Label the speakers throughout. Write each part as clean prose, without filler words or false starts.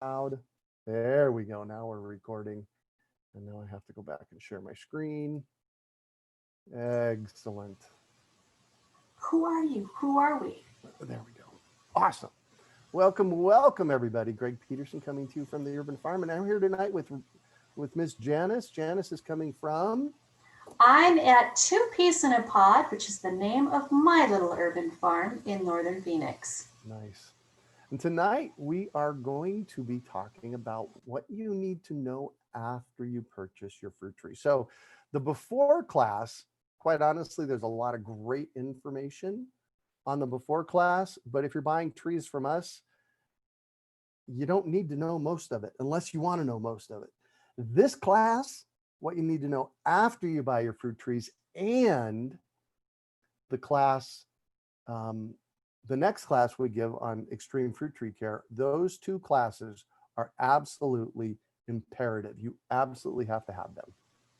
Speaker 1: loud. There we go. Now we're recording. And now I have to go back and share my screen. Excellent.
Speaker 2: Who are you? Who are we?
Speaker 1: There we go. Awesome. Welcome everybody. Greg Peterson coming to you from the Urban Farm. And I'm here tonight with Miss Janice. Janice is coming from?
Speaker 2: I'm at 2 Peas in a Pod, which is the name of my little urban farm in northern Phoenix.
Speaker 1: Nice. And tonight we are going to be talking about what you need to know after you purchase your fruit tree. So the before class, quite honestly, there's a lot of great information on the before class, but if you're buying trees from us, you don't need to know most of it unless you want to know most of it. This class, what you need to know after you buy your fruit trees, and the class, the next class we give on extreme fruit tree care, those two classes are absolutely imperative. You absolutely have to have them.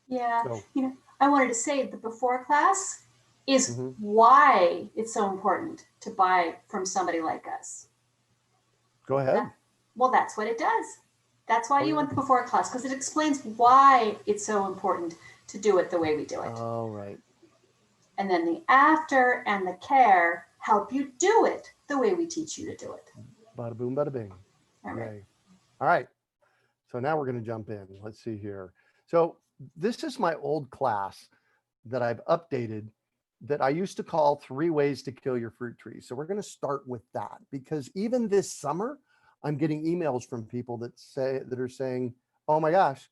Speaker 2: Yeah, so, I wanted to say the before class is why it's so important to buy from somebody like us.
Speaker 1: Go ahead.
Speaker 2: Well, that's what it does. That's why you want the before class, because it explains why it's so important to do it the way we do it.
Speaker 1: All right.
Speaker 2: And then the after and the care help you do it the way we teach you to do it.
Speaker 1: Bada boom, bada bing.
Speaker 2: All right.
Speaker 1: All right. So now we're going to jump in. Let's see here. So this is my old class that I've updated that I used to call 3 ways to kill your fruit tree. So we're going to start with that, because even this summer, I'm getting emails from people that are saying, oh my gosh,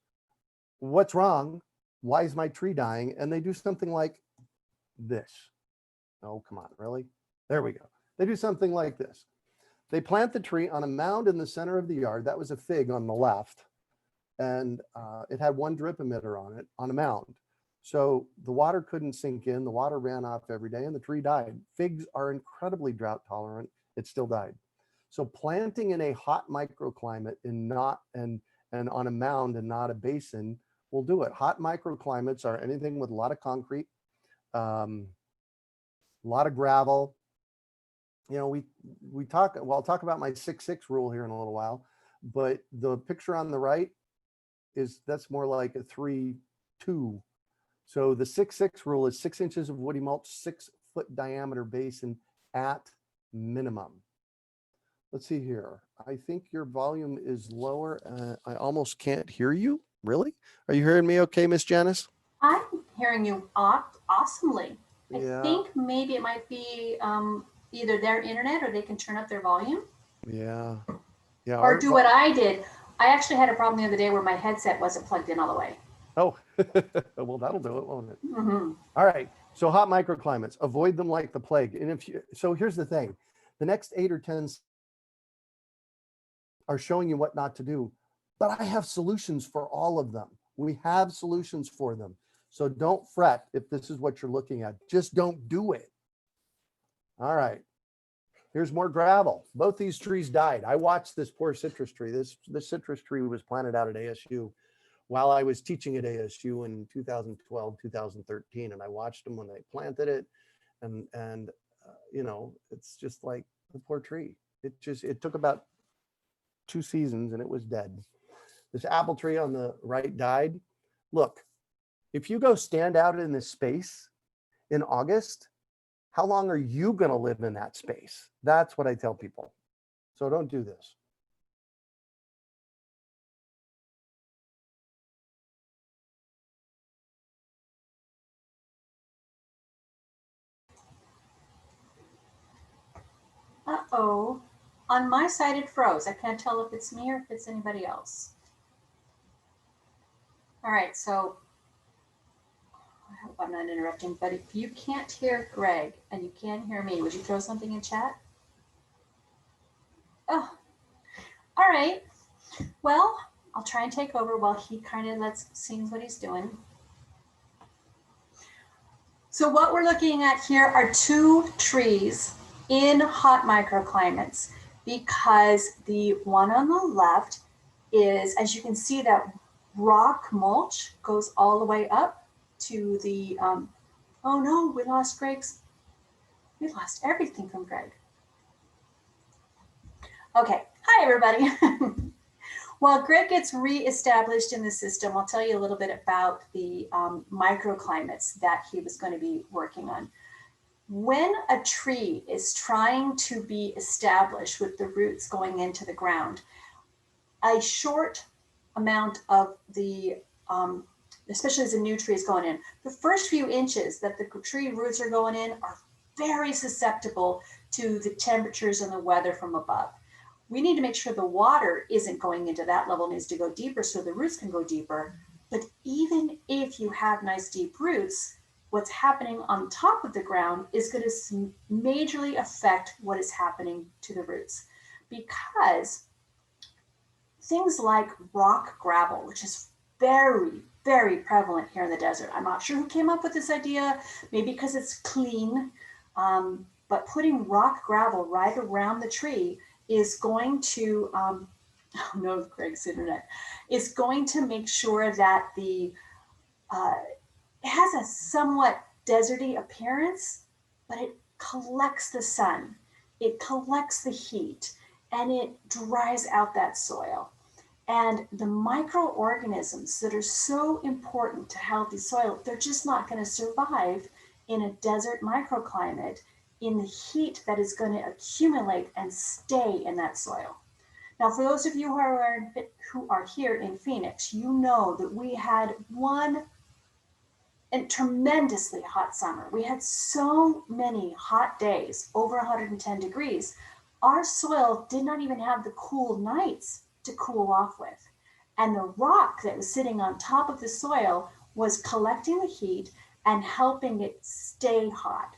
Speaker 1: what's wrong? Why is my tree dying? And they do something like this. Oh, come on, really? There we go. They do something like this. They plant the tree on a mound in the center of the yard. That was a fig on the left. And it had one drip emitter on it on a mound. So the water couldn't sink in. The water ran off every day and the tree died. Figs are incredibly drought tolerant. It still died. So planting in a hot microclimate and on a mound and not a basin will do it. Hot microclimates are anything with a lot of concrete, a lot of gravel. You know, I'll talk about my 6-6 rule here in a little while, but the picture on the right that's more like a 3-2. So the 6-6 rule is 6 inches of woody mulch, 6-foot diameter basin at minimum. Let's see here. I think your volume is lower. I almost can't hear you. Really? Are you hearing me okay, Miss Janice?
Speaker 2: I'm hearing you awesomely.
Speaker 1: Yeah.
Speaker 2: I think maybe it might be either their internet or they can turn up their volume.
Speaker 1: Yeah. Yeah.
Speaker 2: Or do what I did. I actually had a problem the other day where my headset wasn't plugged in all the way.
Speaker 1: Oh, well, that'll do it, won't it?
Speaker 2: Mm-hmm.
Speaker 1: All right. So hot microclimates, avoid them like the plague. And so here's the thing. The next 8 or 10 are showing you what not to do, but I have solutions for all of them. We have solutions for them. So don't fret if this is what you're looking at. Just don't do it. All right. Here's more gravel. Both these trees died. I watched this poor citrus tree. This citrus tree was planted out at ASU while I was teaching at ASU in 2012, 2013. And I watched them when they planted it. And you know, it's just like the poor tree. It took about 2 seasons and it was dead. This apple tree on the right died. Look, if you go stand out in this space in August, how long are you going to live in that space? That's what I tell people. So don't do this.
Speaker 2: Uh-oh. On my side, it froze. I can't tell if it's me or if it's anybody else. All right, so I hope I'm not interrupting, but if you can't hear Greg and you can't hear me, would you throw something in chat? Oh, all right. Well, I'll try and take over while he kind of sees what he's doing. So what we're looking at here are 2 trees in hot microclimates, because the one on the left is, as you can see, that rock mulch goes all the way up to the, oh no, we lost everything from Greg. Okay, hi everybody. While Greg gets reestablished in the system, I'll tell you a little bit about the microclimates that he was going to be working on. When a tree is trying to be established with the roots going into the ground, a short amount of the, especially as a new tree is going in, the first few inches that the tree roots are going in are very susceptible to the temperatures and the weather from above. We need to make sure the water isn't going into that level, needs to go deeper so the roots can go deeper. But even if you have nice deep roots, what's happening on top of the ground is going to majorly affect what is happening to the roots, because things like rock gravel, which is very, very prevalent here in the desert. I'm not sure who came up with this idea, maybe because it's clean, but putting rock gravel right around the tree is going to, oh no, Greg's internet, is going to make sure that the, it has a somewhat deserty appearance, but it collects the sun, it collects the heat, and it dries out that soil. And the microorganisms that are so important to healthy soil, they're just not going to survive in a desert microclimate in the heat that is going to accumulate and stay in that soil. Now, for those of you who are here in Phoenix, you know that we had one tremendously hot summer. We had so many hot days, over 110 degrees. Our soil did not even have the cool nights to cool off with. And the rock that was sitting on top of the soil was collecting the heat and helping it stay hot.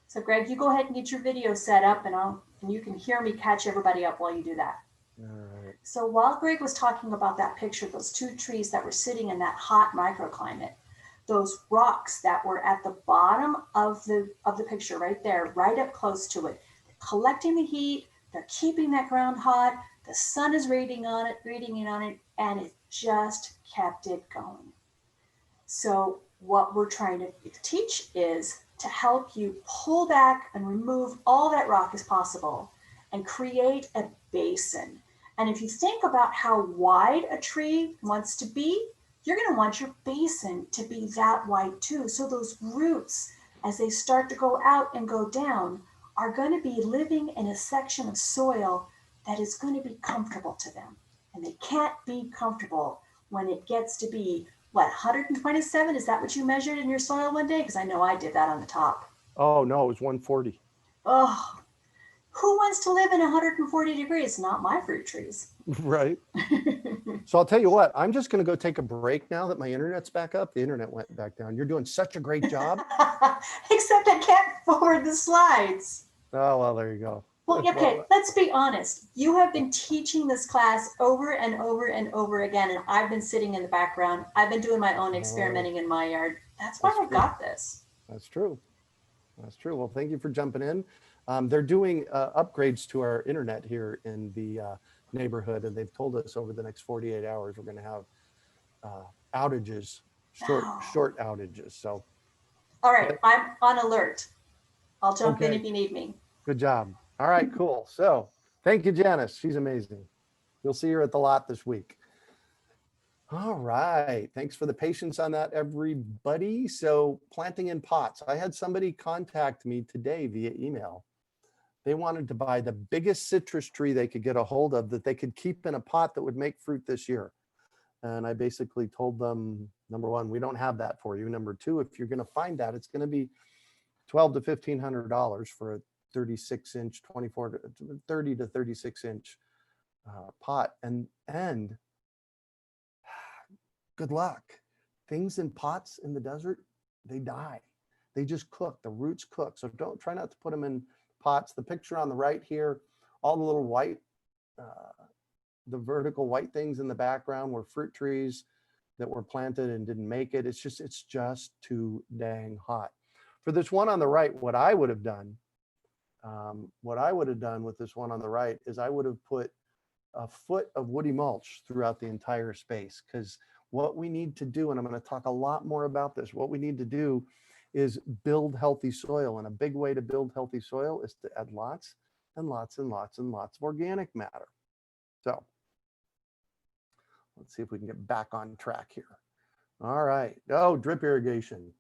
Speaker 2: So Greg, you go ahead and get your video set up, and you can hear me catch everybody up while you do that.
Speaker 1: All right.
Speaker 2: So while Greg was talking about that picture, those two trees that were sitting in that hot microclimate, those rocks that were at the bottom of the picture right there, right up close to it, collecting the heat, they're keeping that ground hot, the sun is radiating in on it, and it just kept it going. So what we're trying to teach is to help you pull back and remove all that rock as possible and create a basin. And if you think about how wide a tree wants to be, you're going to want your basin to be that wide too. So those roots, as they start to go out and go down, are going to be living in a section of soil that is going to be comfortable to them. And they can't be comfortable when it gets to be, what, 127? Is that what you measured in your soil one day? Because I know I did that on the top.
Speaker 1: Oh, no, it was 140.
Speaker 2: Oh, who wants to live in 140 degrees? Not my fruit trees.
Speaker 1: Right. So I'll tell you what, I'm just going to go take a break now that my internet's back up. The internet went back down. You're doing such a great job.
Speaker 2: Except I can't forward the slides.
Speaker 1: Oh, well, there you go.
Speaker 2: Well, okay, let's be honest. You have been teaching this class over and over and over again, and I've been sitting in the background. I've been doing my own experimenting in my yard. That's why I got this.
Speaker 1: That's true. That's true. Well, thank you for jumping in. They're doing upgrades to our internet here in the neighborhood, and they've told us over the next 48 hours we're going to have outages, short outages. So,
Speaker 2: all right, I'm on alert. I'll jump in if you need me.
Speaker 1: Good job. All right, cool. So thank you, Janice. She's amazing. You'll see her at the lot this week. All right. Thanks for the patience on that, everybody. So planting in pots. I had somebody contact me today via email. They wanted to buy the biggest citrus tree they could get a hold of that they could keep in a pot that would make fruit this year. And I basically told them, number one, we don't have that for you. Number two, if you're going to find that, it's going to be $1,200 to $1,500 for a 36-inch, 30 to 36-inch pot. And good luck. Things in pots in the desert, they die. They just cook. The roots cook. So try not to put them in pots. The picture on the right here, all the little white, the vertical white things in the background were fruit trees that were planted and didn't make it. It's just too dang hot. For this one on the right, what I would have done with this one on the right is I would have put a foot of woody mulch throughout the entire space, because what we need to do, and I'm going to talk a lot more about this, what we need to do is build healthy soil. And a big way to build healthy soil is to add lots and lots and lots and lots of organic matter. So Let's see if we can get back on track here. All right. Oh, drip irrigation.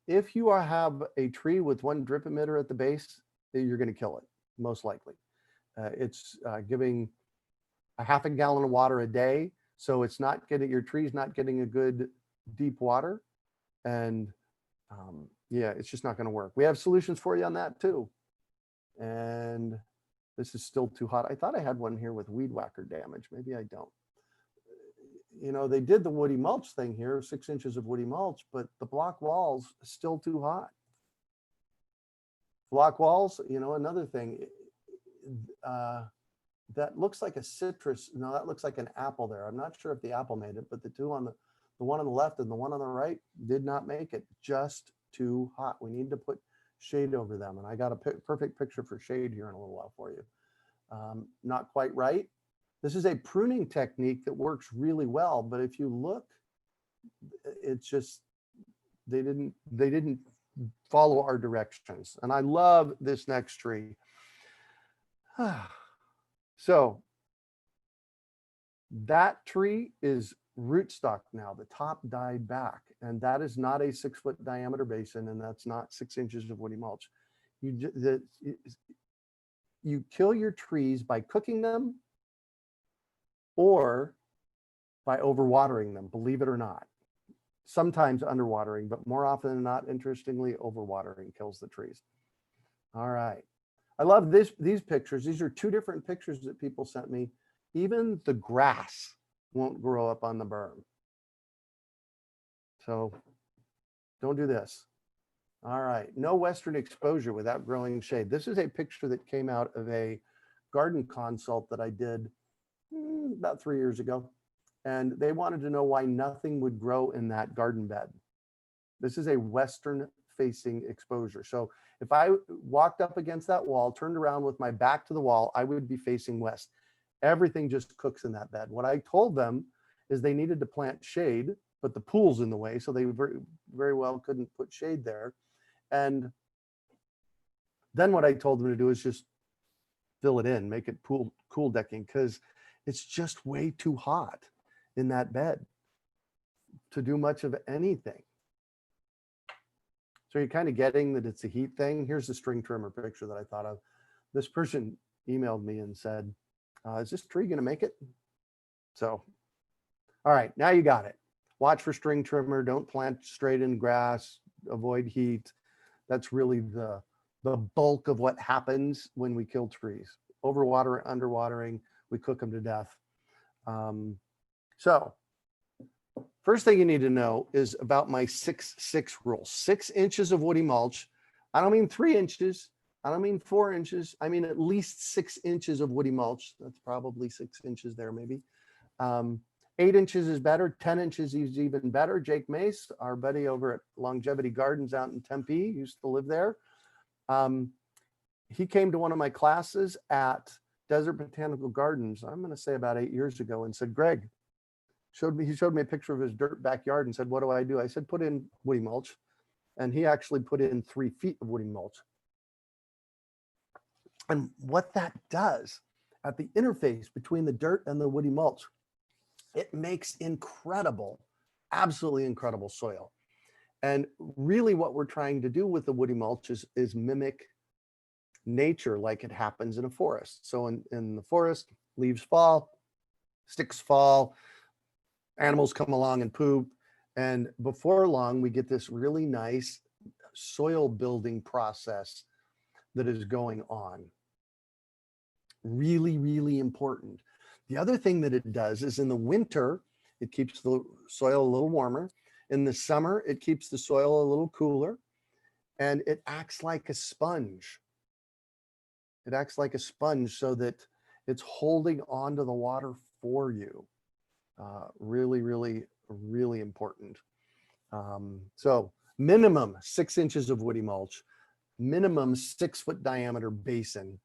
Speaker 1: If you have a tree with one drip emitter at the base, you're going to kill it, most likely. It's giving a half a gallon of water a day, so it's not getting, your tree's not getting a good deep water, and yeah, it's just not going to work. We have solutions for you on that too. And this is still too hot. I thought I had one here with weed whacker damage. Maybe I don't. You know, they did the woody mulch thing here, 6 inches of woody mulch, but the block walls still too hot. Block walls, you know, another thing, that looks like a citrus. No, that looks like an apple there. I'm not sure if the apple made it, but the two on the one on the left and the one on the right did not make it. Just too hot. We need to put shade over them. And I got a perfect picture for shade here in a little while for you. Not quite right. This is a pruning technique that works really well, but if you look, it's just, they didn't follow our directions. And I love this next tree. So that tree is rootstock now. The top died back, and that is not a 6 foot diameter basin, and that's not 6 inches of woody mulch. You kill your trees by cooking them or by overwatering them, believe it or not. Sometimes underwatering, but more often than not, interestingly, overwatering kills the trees. All right. I love these pictures. These are 2 different pictures that people sent me. Even the grass won't grow up on the berm. So don't do this. All right. No western exposure without growing shade. This is a picture that came out of a garden consult that I did about 3 years ago. And they wanted to know why nothing would grow in that garden bed. This is a western facing exposure. So if I walked up against that wall, turned around with my back to the wall, I would be facing west. Everything just cooks in that bed. What I told them is they needed to plant shade, but the pool's in the way, so they very well couldn't put shade there. And then what I told them to do is just fill it in, make it cool decking, because it's just way too hot in that bed to do much of anything. So you're kind of getting that it's a heat thing. Here's the string trimmer picture that I thought of. This person emailed me and said, is this tree going to make it? So, all right, now you got it. Watch for string trimmer. Don't plant straight in grass. Avoid heat. That's really the bulk of what happens when we kill trees. Overwatering, underwatering, we cook them to death. So first thing you need to know is about my 6-6 rule. 6 inches of woody mulch. I don't mean 3 inches. I don't mean 4 inches. I mean at least 6 inches of woody mulch. That's probably 6 inches there, maybe. 8 inches is better. 10 inches is even better. Jake Mace, our buddy over at Longevity Gardens out in Tempe, used to live there. He came to one of my classes at Desert Botanical Gardens, I'm going to say about 8 years ago, and said, Greg, he showed me a picture of his dirt backyard and said, what do I do? I said, put in woody mulch. And he actually put in 3 feet of woody mulch. And what that does at the interface between the dirt and the woody mulch, it makes incredible, absolutely incredible soil. And really what we're trying to do with the woody mulch is mimic nature like it happens in a forest. So in the forest, leaves fall, sticks fall, animals come along and poop. And before long, we get this really nice soil building process that is going on. Really, really important. The other thing that it does is in the winter, it keeps the soil a little warmer. In the summer, it keeps the soil a little cooler, and it acts like a sponge. It acts like a sponge so that it's holding onto the water for you. Really, really, really important. So minimum 6 inches of woody mulch, minimum 6 foot diameter basin.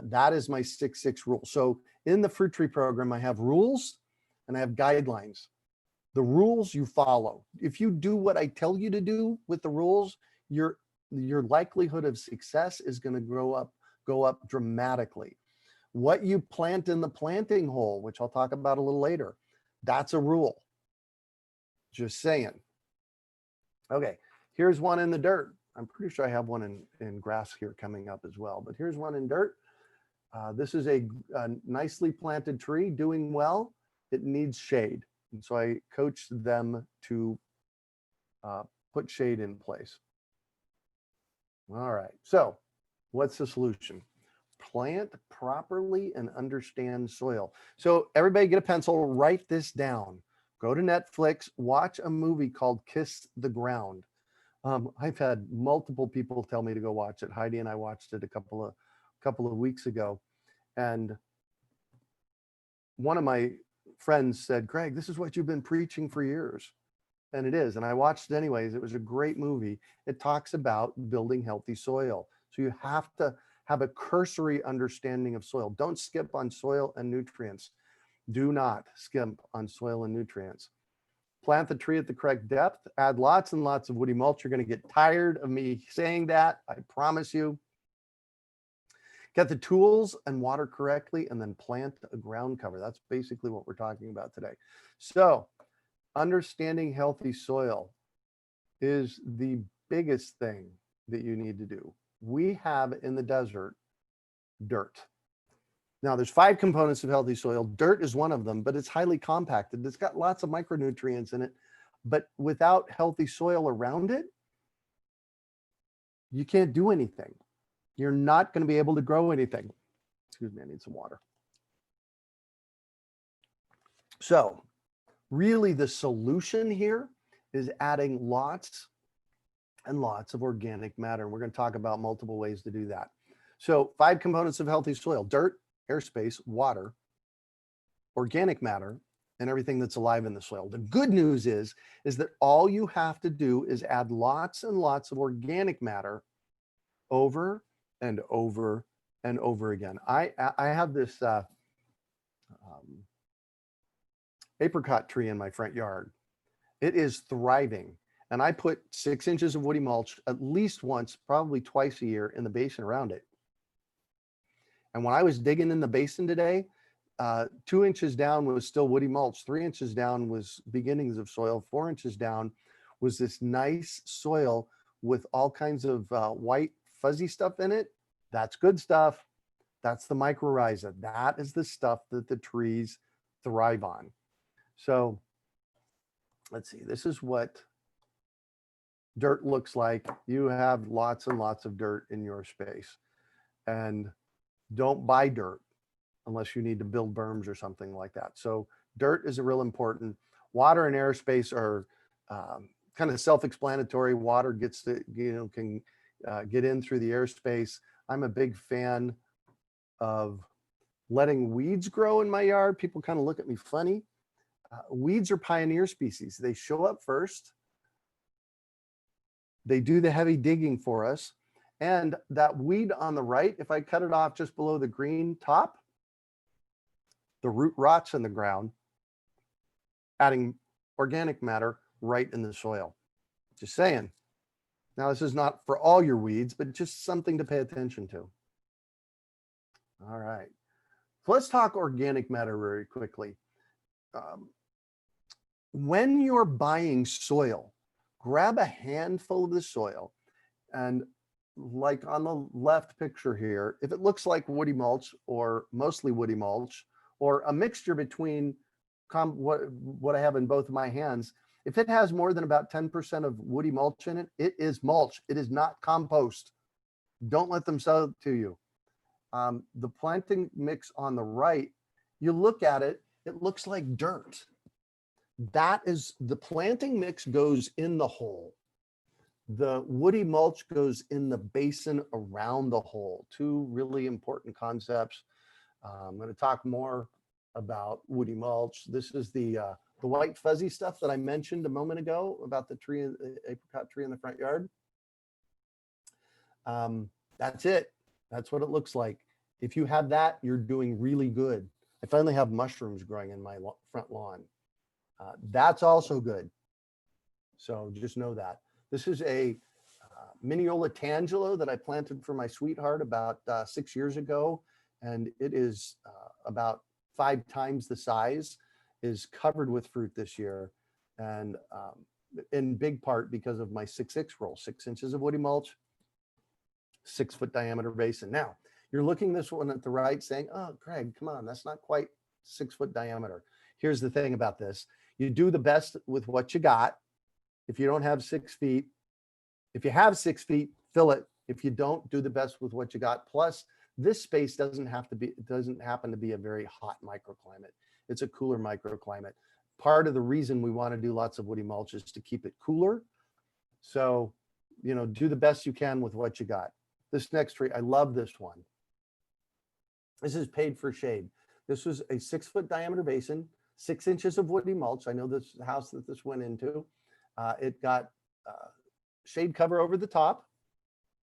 Speaker 1: That is my 6-6 rule. So in the fruit tree program, I have rules and I have guidelines. The rules you follow. If you do what I tell you to do with the rules, your likelihood of success is going to go up dramatically. What you plant in the planting hole, which I'll talk about a little later, That's a rule. Just saying. Okay, here's one in the dirt. I'm pretty sure I have one in grass here coming up as well, but here's one in dirt. This is a nicely planted tree doing well. It needs shade. And so I coached them to put shade in place. All right, so what's the solution? Plant properly and understand soil. So everybody get a pencil, write this down. Go to Netflix, watch a movie called Kiss the Ground. I've had multiple people tell me to go watch it. Heidi and I watched it a couple of weeks ago. And one of my friends said, Greg, this is what you've been preaching for years. And it is. And I watched it anyways. It was a great movie. It talks about building healthy soil. So you have to have a cursory understanding of soil. Don't skip on soil and nutrients. Do not skimp on soil and nutrients. Plant the tree at the correct depth. Add lots and lots of woody mulch. You're going to get tired of me saying that. I promise you. Get the tools and water correctly, and then plant a ground cover. That's basically what we're talking about today. So understanding healthy soil is the biggest thing that you need to do. We have in the desert dirt. Now there's 5 components of healthy soil. Dirt is one of them, but it's highly compacted. It's got lots of micronutrients in it, but without healthy soil around it, you can't do anything. You're not going to be able to grow anything. Excuse me, I need some water. So really the solution here is adding lots and lots of organic matter. And we're going to talk about multiple ways to do that. So 5 components of healthy soil: dirt, airspace, water, organic matter, and everything that's alive in the soil. The good news is that all you have to do is add lots and lots of organic matter over and over and over again. I have this apricot tree in my front yard. It is thriving. And I put 6 inches of woody mulch at least once, probably twice a year, in the basin around it. And when I was digging in the basin today, 2 inches down was still woody mulch. 3 inches down was beginnings of soil. 4 inches down was this nice soil with all kinds of white fuzzy stuff in it. That's good stuff. That's the mycorrhiza. That is the stuff that the trees thrive on. So let's see, this is what dirt looks like. You have lots and lots of dirt in your space. And don't buy dirt unless you need to build berms or something like that. So dirt is a real important. Water and airspace are kind of self-explanatory. Water gets to, can get in through the airspace. I'm a big fan of letting weeds grow in my yard. People kind of look at me funny. Weeds are pioneer species. They show up first. They do the heavy digging for us. And that weed on the right, if I cut it off just below the green top, the root rots in the ground, adding organic matter right in the soil. Just saying. Now, this is not for all your weeds, but just something to pay attention to. All right. So let's talk organic matter very quickly. When you're buying soil, grab a handful of the soil, and like on the left picture here, if it looks like woody mulch or mostly woody mulch or a mixture between what I have in both of my hands, if it has more than about 10% of woody mulch in it, it is mulch. It is not compost. Don't let them sell it to you. The planting mix on the right, you look at it, it looks like dirt. That is, the planting mix goes in the hole. The woody mulch goes in the basin around the hole. 2 really important concepts. I'm going to talk more about woody mulch. This is the white fuzzy stuff that I mentioned a moment ago about the tree, the apricot tree in the front yard. That's it. That's what it looks like. If you have that, you're doing really good. I finally have mushrooms growing in my front lawn. That's also good. So just know that. This is a Mineola tangelo that I planted for my sweetheart about 6 years ago, and it is about 5 times the size. is covered with fruit this year. And in big part because of my 6-6 roll, 6 inches of woody mulch, 6-foot diameter basin. Now, you're looking this one at the right saying, oh, Craig, come on, that's not quite 6-foot diameter. Here's the thing about this. You do the best with what you got. If you don't have 6 feet, if you have 6 feet, fill it. If you don't, do the best with what you got. Plus, this space doesn't happen to be a very hot microclimate. It's a cooler microclimate. Part of the reason we want to do lots of woody mulch is to keep it cooler. So, do the best you can with what you got. This next tree, I love this one. This is paid for shade. This was a 6-foot diameter basin, 6 inches of woody mulch. I know this house that this went into. It got shade cover over the top.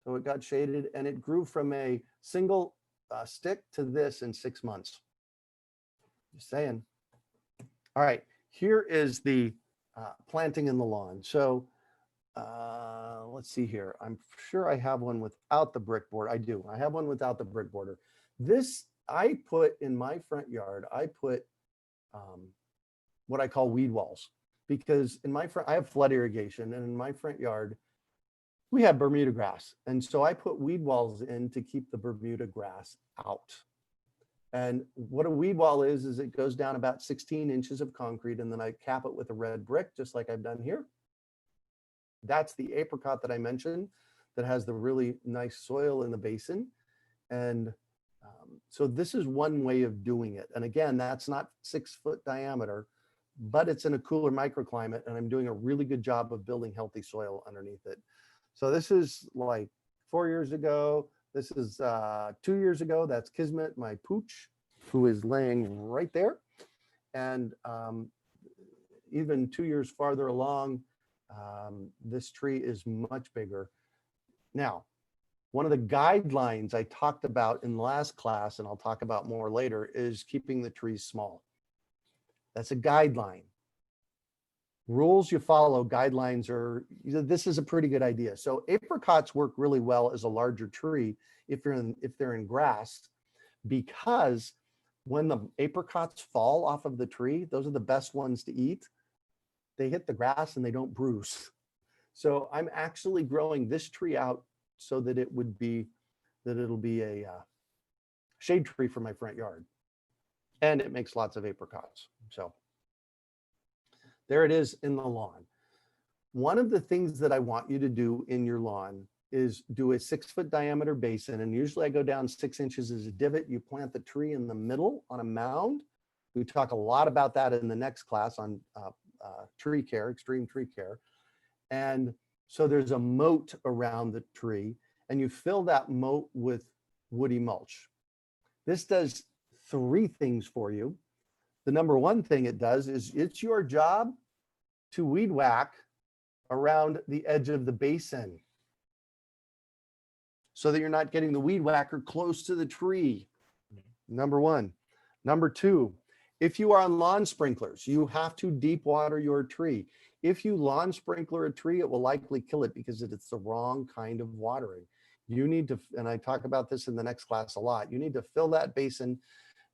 Speaker 1: So it got shaded, and it grew from a single stick to this in 6 months. Just saying. All right, here is the planting in the lawn. So let's see here. I'm sure I have one without the brick border. I do. I have one without the brick border. This I put in my front yard. I put what I call weed walls, because in my front, I have flood irrigation, and in my front yard, we have Bermuda grass. And so I put weed walls in to keep the Bermuda grass out. And what a weed wall is it goes down about 16 inches of concrete, and then I cap it with a red brick, just like I've done here. That's the apricot that I mentioned that has the really nice soil in the basin. And so this is one way of doing it. And again, that's not 6-foot diameter, but it's in a cooler microclimate, and I'm doing a really good job of building healthy soil underneath it. So this is like 4 years ago. This is 2 years ago. That's Kismet, my pooch, who is laying right there. And even 2 years farther along, this tree is much bigger. Now, one of the guidelines I talked about in the last class, and I'll talk about more later, is keeping the trees small. That's a guideline. Rules you follow, guidelines are, this is a pretty good idea. So apricots work really well as a larger tree if they're in grass, because when the apricots fall off of the tree, those are the best ones to eat. They hit the grass and they don't bruise. So I'm actually growing this tree out so that it'll be a shade tree for my front yard, and it makes lots of apricots. So there it is in the lawn. One of the things that I want you to do in your lawn is do a 6-foot diameter basin. And usually I go down 6 inches as a divot. You plant the tree in the middle on a mound. We talk a lot about that in the next class on tree care, extreme tree care. And so there's a moat around the tree, and you fill that moat with woody mulch. This does 3 things for you. The number one thing it does is it's your job to weed whack around the edge of the basin so that you're not getting the weed whacker close to the tree. Number one. Number two, if you are on lawn sprinklers, you have to deep water your tree. If you lawn sprinkler a tree, it will likely kill it because it's the wrong kind of watering. You need to, and I talk about this in the next class a lot, you need to fill that basin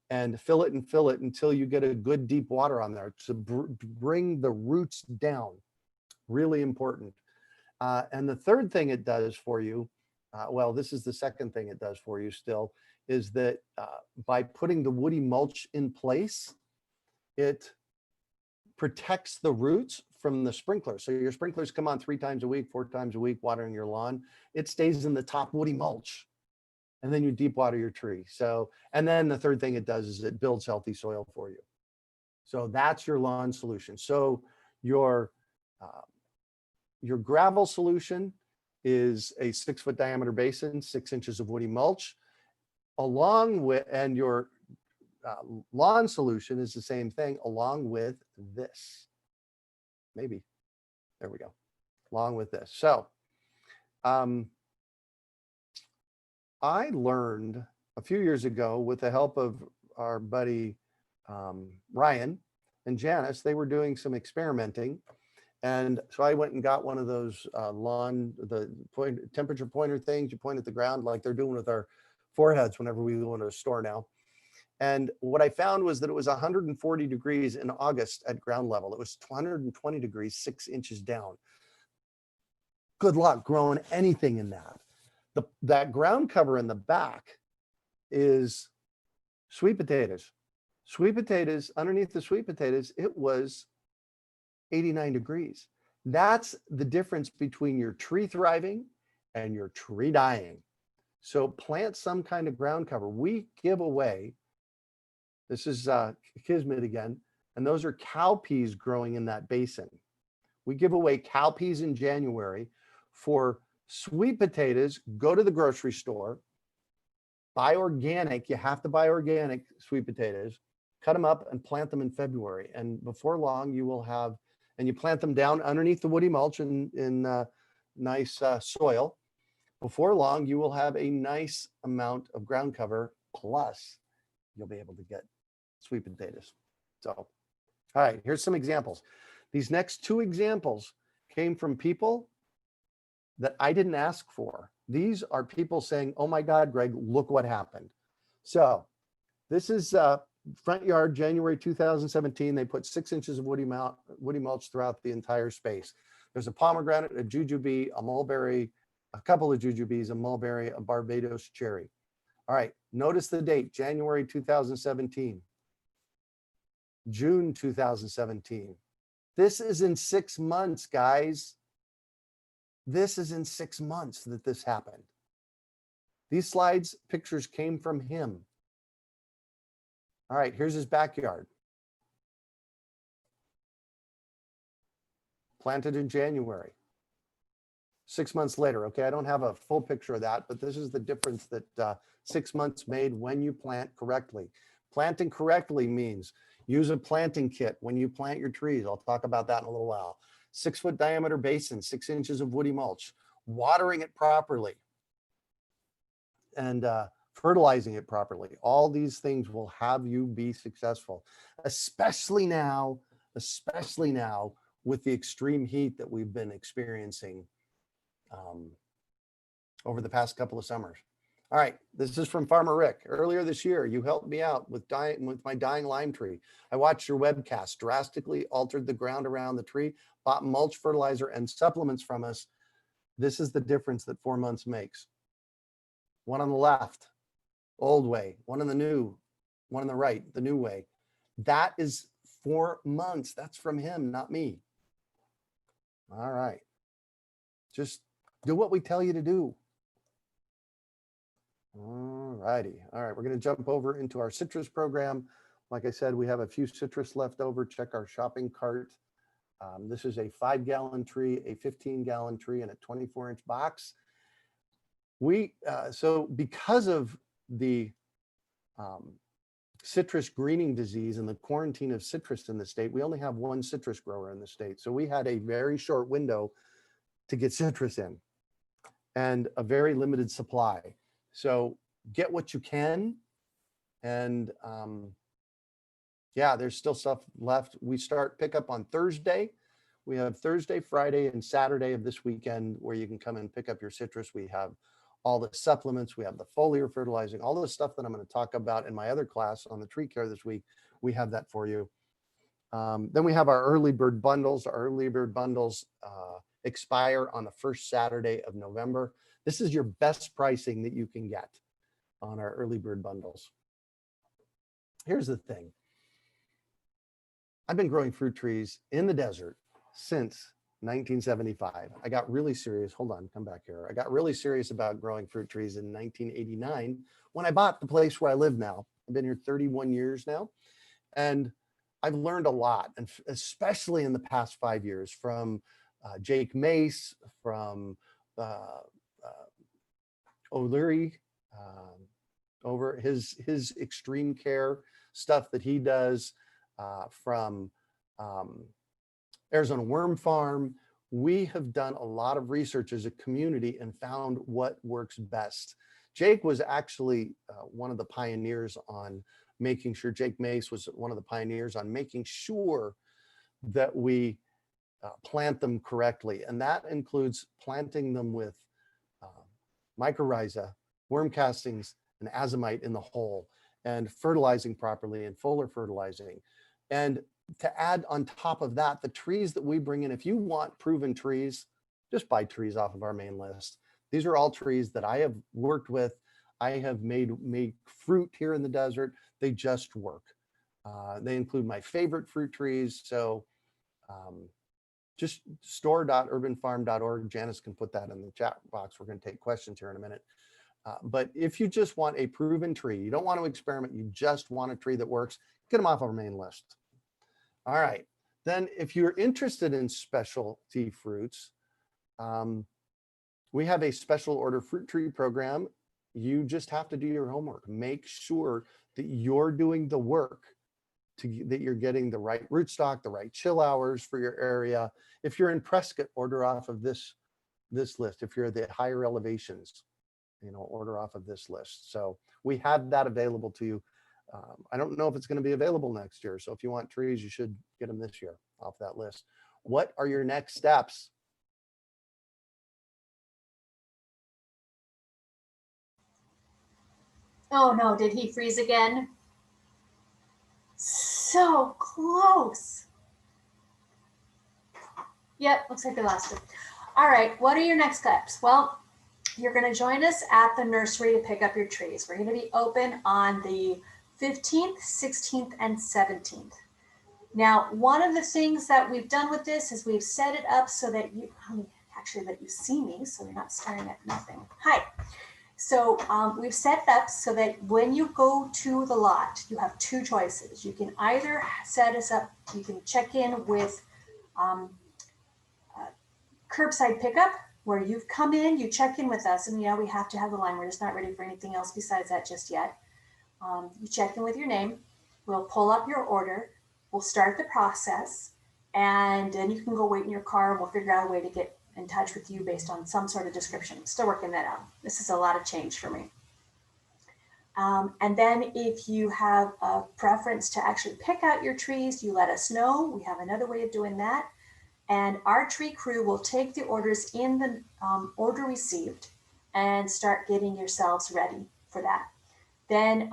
Speaker 1: and fill it until you get a good deep water on there to bring the roots down. Really important. And the third thing it does for you, well, this is the second thing it does for you still, is that by putting the woody mulch in place, it protects the roots from the sprinkler. So your sprinklers come on 3 times a week, 4 times a week, watering your lawn. It stays in the top woody mulch, and then you deep water your tree. So, and then the third thing it does is it builds healthy soil for you. So that's your lawn solution. So your gravel solution is a 6-foot diameter basin, 6 inches of woody mulch, along with, and your lawn solution is the same thing, along with this. Maybe, there we go, along with this. So I learned a few years ago with the help of our buddy Ryan and Janice. They were doing some experimenting. And so I went and got one of those temperature pointer things. You point at the ground like they're doing with our foreheads whenever we go into a store now. And what I found was that it was 140 degrees in August at ground level. It was 120 degrees, 6 inches down. Good luck growing anything in that. That ground cover in the back is sweet potatoes. Sweet potatoes, underneath the sweet potatoes, it was 89 degrees. That's the difference between your tree thriving and your tree dying. So plant some kind of ground cover. We give away, this is Kismet again, and those are cowpeas growing in that basin. We give away cowpeas in January. For sweet potatoes, go to the grocery store, buy organic. You have to buy organic sweet potatoes, cut them up and plant them in February. And before long, you will have, and you plant them down underneath the woody mulch in nice soil. Before long, you will have a nice amount of ground cover, plus you'll be able to get sweet potatoes. So, all right, here's some examples. These next two examples came from people that I didn't ask for. These are people saying, oh my God, Greg, look what happened. So this is front yard, January 2017. They put 6 inches of woody mulch throughout the entire space. There's a pomegranate, a jujube, a mulberry, a couple of jujubes, a mulberry, a Barbados cherry. All right, notice the date, January 2017, June 2017. This is in 6 months, guys. This is in 6 months that this happened. These slides, pictures came from him. All right, here's his backyard. Planted in January. 6 months later, okay, I don't have a full picture of that, but this is the difference that 6 months made when you plant correctly. Planting correctly means use a planting kit when you plant your trees. I'll talk about that in a little while. 6 foot diameter basin, 6 inches of woody mulch, watering it properly, and fertilizing it properly. All these things will have you be successful, especially now with the extreme heat that we've been experiencing over the past couple of summers. All right, this is from Farmer Rick. Earlier this year, you helped me out with my dying lime tree. I watched your webcast, drastically altered the ground around the tree, bought mulch, fertilizer, and supplements from us. This is the difference that 4 months makes. One on the left, old way, one on the right, the new way. That is 4 months. That's from him, not me. All right. Just do what we tell you to do. All righty. All right, we're going to jump over into our citrus program. Like I said, we have a few citrus left over. Check our shopping cart. This is a 5-gallon tree, a 15-gallon tree, and a 24-inch box. So because of the citrus greening disease and the quarantine of citrus in the state, we only have one citrus grower in the state. So we had a very short window to get citrus in and a very limited supply. So get what you can. And yeah, there's still stuff left. We start pickup on Thursday. We have Thursday, Friday, and Saturday of this weekend where you can come and pick up your citrus. We have all the supplements. We have the foliar fertilizing, all the stuff that I'm going to talk about in my other class on the tree care this week. We have that for you. Then we have our early bird bundles. Our early bird bundles expire on the first Saturday of November. This is your best pricing that you can get on our early bird bundles. Here's the thing. I've been growing fruit trees in the desert since 1975. I got really serious. Hold on, come back here. I got really serious about growing fruit trees in 1989 when I bought the place where I live now. I've been here 31 years now, and I've learned a lot, and especially in the past 5 years from Jake Mace, from O'Leary, over his extreme care stuff that he does, from Arizona Worm Farm. We have done a lot of research as a community and found what works best. Jake was actually one of the pioneers on making sure, Jake Mace was one of the pioneers on making sure that we plant them correctly. And that includes planting them with mycorrhiza, worm castings, and azomite in the hole. and fertilizing properly and foliar fertilizing. And to add on top of that, the trees that we bring in, if you want proven trees, just buy trees off of our main list. These are all trees that I have worked with. I have made fruit here in the desert. They just work. They include my favorite fruit trees. So just store.urbanfarm.org. Janice can put that in the chat box. We're going to take questions here in a minute. But if you just want a proven tree, you don't want to experiment, you just want a tree that works, get them off our main list. All right. Then if you're interested in specialty fruits, we have a special order fruit tree program. You just have to do your homework. Make sure that you're doing the work that you're getting the right rootstock, the right chill hours for your area. If you're in Prescott, order off of this list. If you're at the higher elevations, order off of this list. So we have that available to you. I don't know if it's going to be available next year. So if you want trees, you should get them this year off that list. What are your next steps?
Speaker 2: Oh no, did he freeze again? So close. Yep, looks like we lost it. All right, what are your next steps? Well, you're going to join us at the nursery to pick up your trees. We're going to be open on the 15th, 16th, and 17th. Now, one of the things that we've done with this is we've set it up so that you, actually let you see me so you're not staring at nothing. Hi. So we've set it up so that when you go to the lot, you have two choices. You can either set us up, you can check in with curbside pickup, where you've come in, you check in with us, and we have to have the line. We're just not ready for anything else besides that just yet. You check in with your name, we'll pull up your order, we'll start the process, and then you can go wait in your car and we'll figure out a way to get in touch with you based on some sort of description. Still working that out. This is a lot of change for me. And then if you have a preference to actually pick out your trees, you let us know. We have another way of doing that. And our tree crew will take the orders in the order received and start getting yourselves ready for that. Then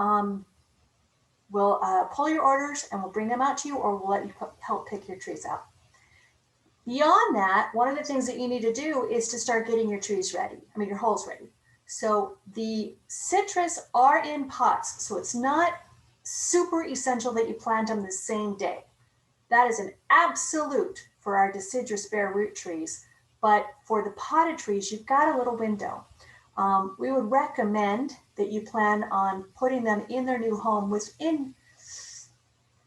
Speaker 2: we'll pull your orders and we'll bring them out to you, or we'll let you help pick your trees out. Beyond that, one of the things that you need to do is to start getting your trees ready. Your holes ready. So the citrus are in pots, so it's not super essential that you plant them the same day. That is an absolute for our deciduous bare root trees, but for the potted trees, you've got a little window. We would recommend that you plan on putting them in their new home within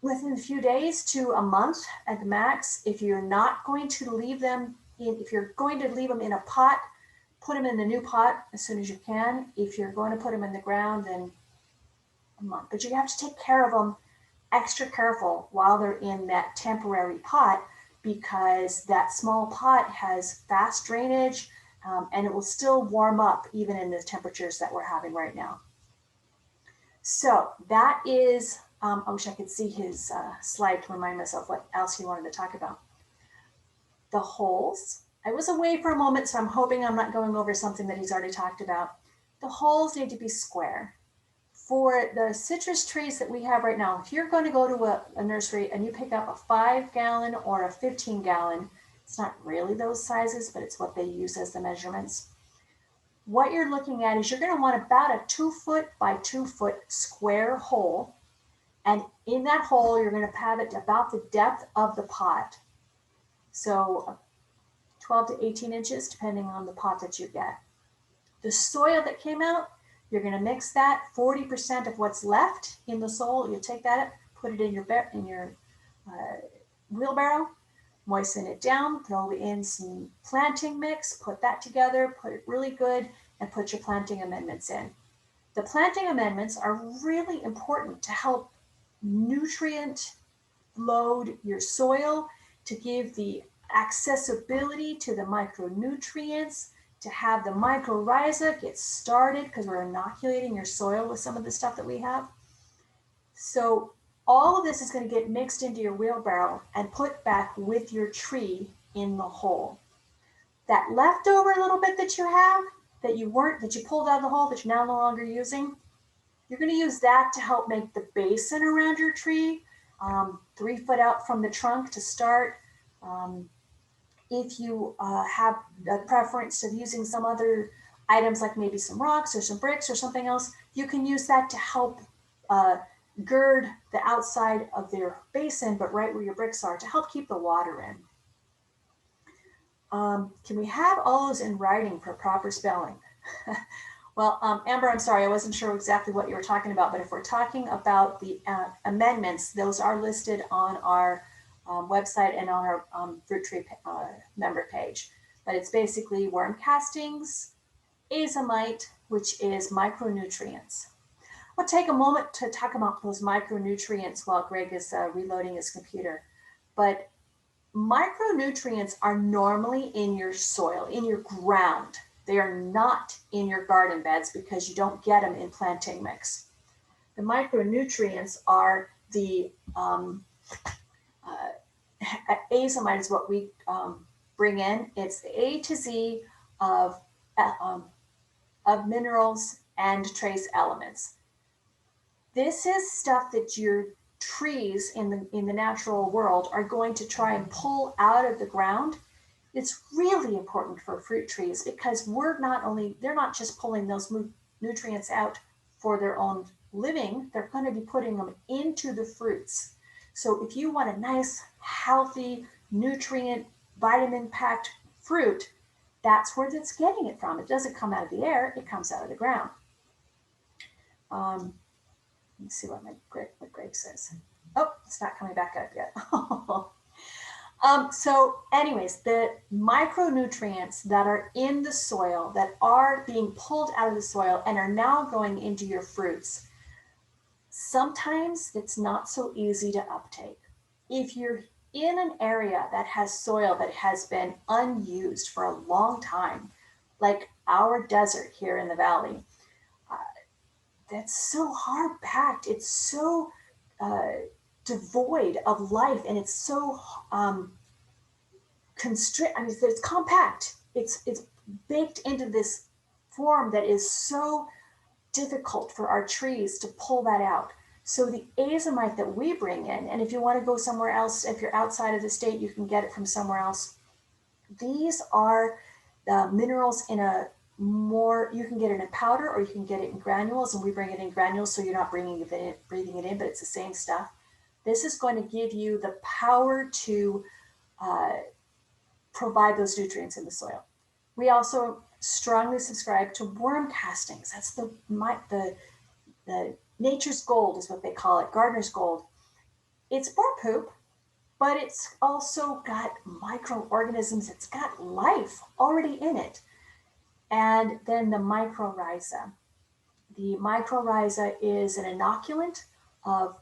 Speaker 2: a few days to a month at the max. If you're not going to leave them if you're going to leave them in a pot, put them in the new pot as soon as you can. If you're going to put them in the ground, then a month. But you have to take care of them extra careful while they're in that temporary pot, because that small pot has fast drainage and it will still warm up even in the temperatures that we're having right now. So that is, I wish I could see his slide to remind myself what else he wanted to talk about. The holes. I was away for a moment, so I'm hoping I'm not going over something that he's already talked about. The holes need to be square. For the citrus trees that we have right now, if you're going to go to a nursery and you pick up a 5-gallon or a 15-gallon, it's not really those sizes, but it's what they use as the measurements. What you're looking at is you're going to want about a 2-foot by 2-foot square hole. And in that hole, you're going to have it about the depth of the pot. So 12 to 18 inches, depending on the pot that you get. The soil that came out, you're going to mix that 40% of what's left in the soil. You take that, put it in your wheelbarrow, moisten it down, throw in some planting mix, put that together, put it really good, and put your planting amendments in. The planting amendments are really important to help nutrient load your soil, to give the accessibility to the micronutrients, to have the mycorrhiza get started, because we're inoculating your soil with some of the stuff that we have. So all of this is going to get mixed into your wheelbarrow and put back with your tree in the hole. That leftover little bit that you have, that you pulled out of the hole, that you're now no longer using, You're going to use that to help make the basin around your tree 3 foot out from the trunk to start. If you have a preference of using some other items like maybe some rocks or some bricks or something else, you can use that to help gird the outside of their basin, but right where your bricks are, to help keep the water in. Can we have all those in writing for proper spelling? Well, Amber, I'm sorry, I wasn't sure exactly what you were talking about, but if we're talking about the amendments, those are listed on our website and on our fruit tree member page. But it's basically worm castings, azomite, which is micronutrients. We'll take a moment to talk about those micronutrients while Greg is reloading his computer. But micronutrients are normally in your soil, in your ground. They are not in your garden beds because you don't get them in planting mix. The micronutrients are the azomite is what we bring in. It's the A to Z of minerals and trace elements. This is stuff that your trees in the natural world are going to try and pull out of the ground. It's really important for fruit trees because they're not just pulling those nutrients out for their own living, they're going to be putting them into the fruits. So if you want a nice, healthy, nutrient, vitamin-packed fruit, that's where it's getting it from. It doesn't come out of the air, it comes out of the ground. Let me see what Greg says. Oh, it's not coming back up yet. So anyways, the micronutrients that are in the soil that are being pulled out of the soil and are now going into your fruits, sometimes it's not so easy to uptake. If you're in an area that has soil that has been unused for a long time, like our desert here in the valley, that's so hard packed. It's so devoid of life, and it's so it's compact. It's baked into this form that is so difficult for our trees to pull that out. So the azomite that we bring in, and if you want to go somewhere else, if you're outside of the state, you can get it from somewhere else. These are minerals in you can get it in powder or you can get it in granules, and we bring it in granules so you're not breathing it in, but it's the same stuff. This is going to give you the power to provide those nutrients in the soil. We also strongly subscribe to worm castings. That's the nature's gold is what they call it, gardener's gold. It's more poop, but it's also got microorganisms. It's got life already in it. And then the mycorrhiza. The mycorrhiza is an inoculant of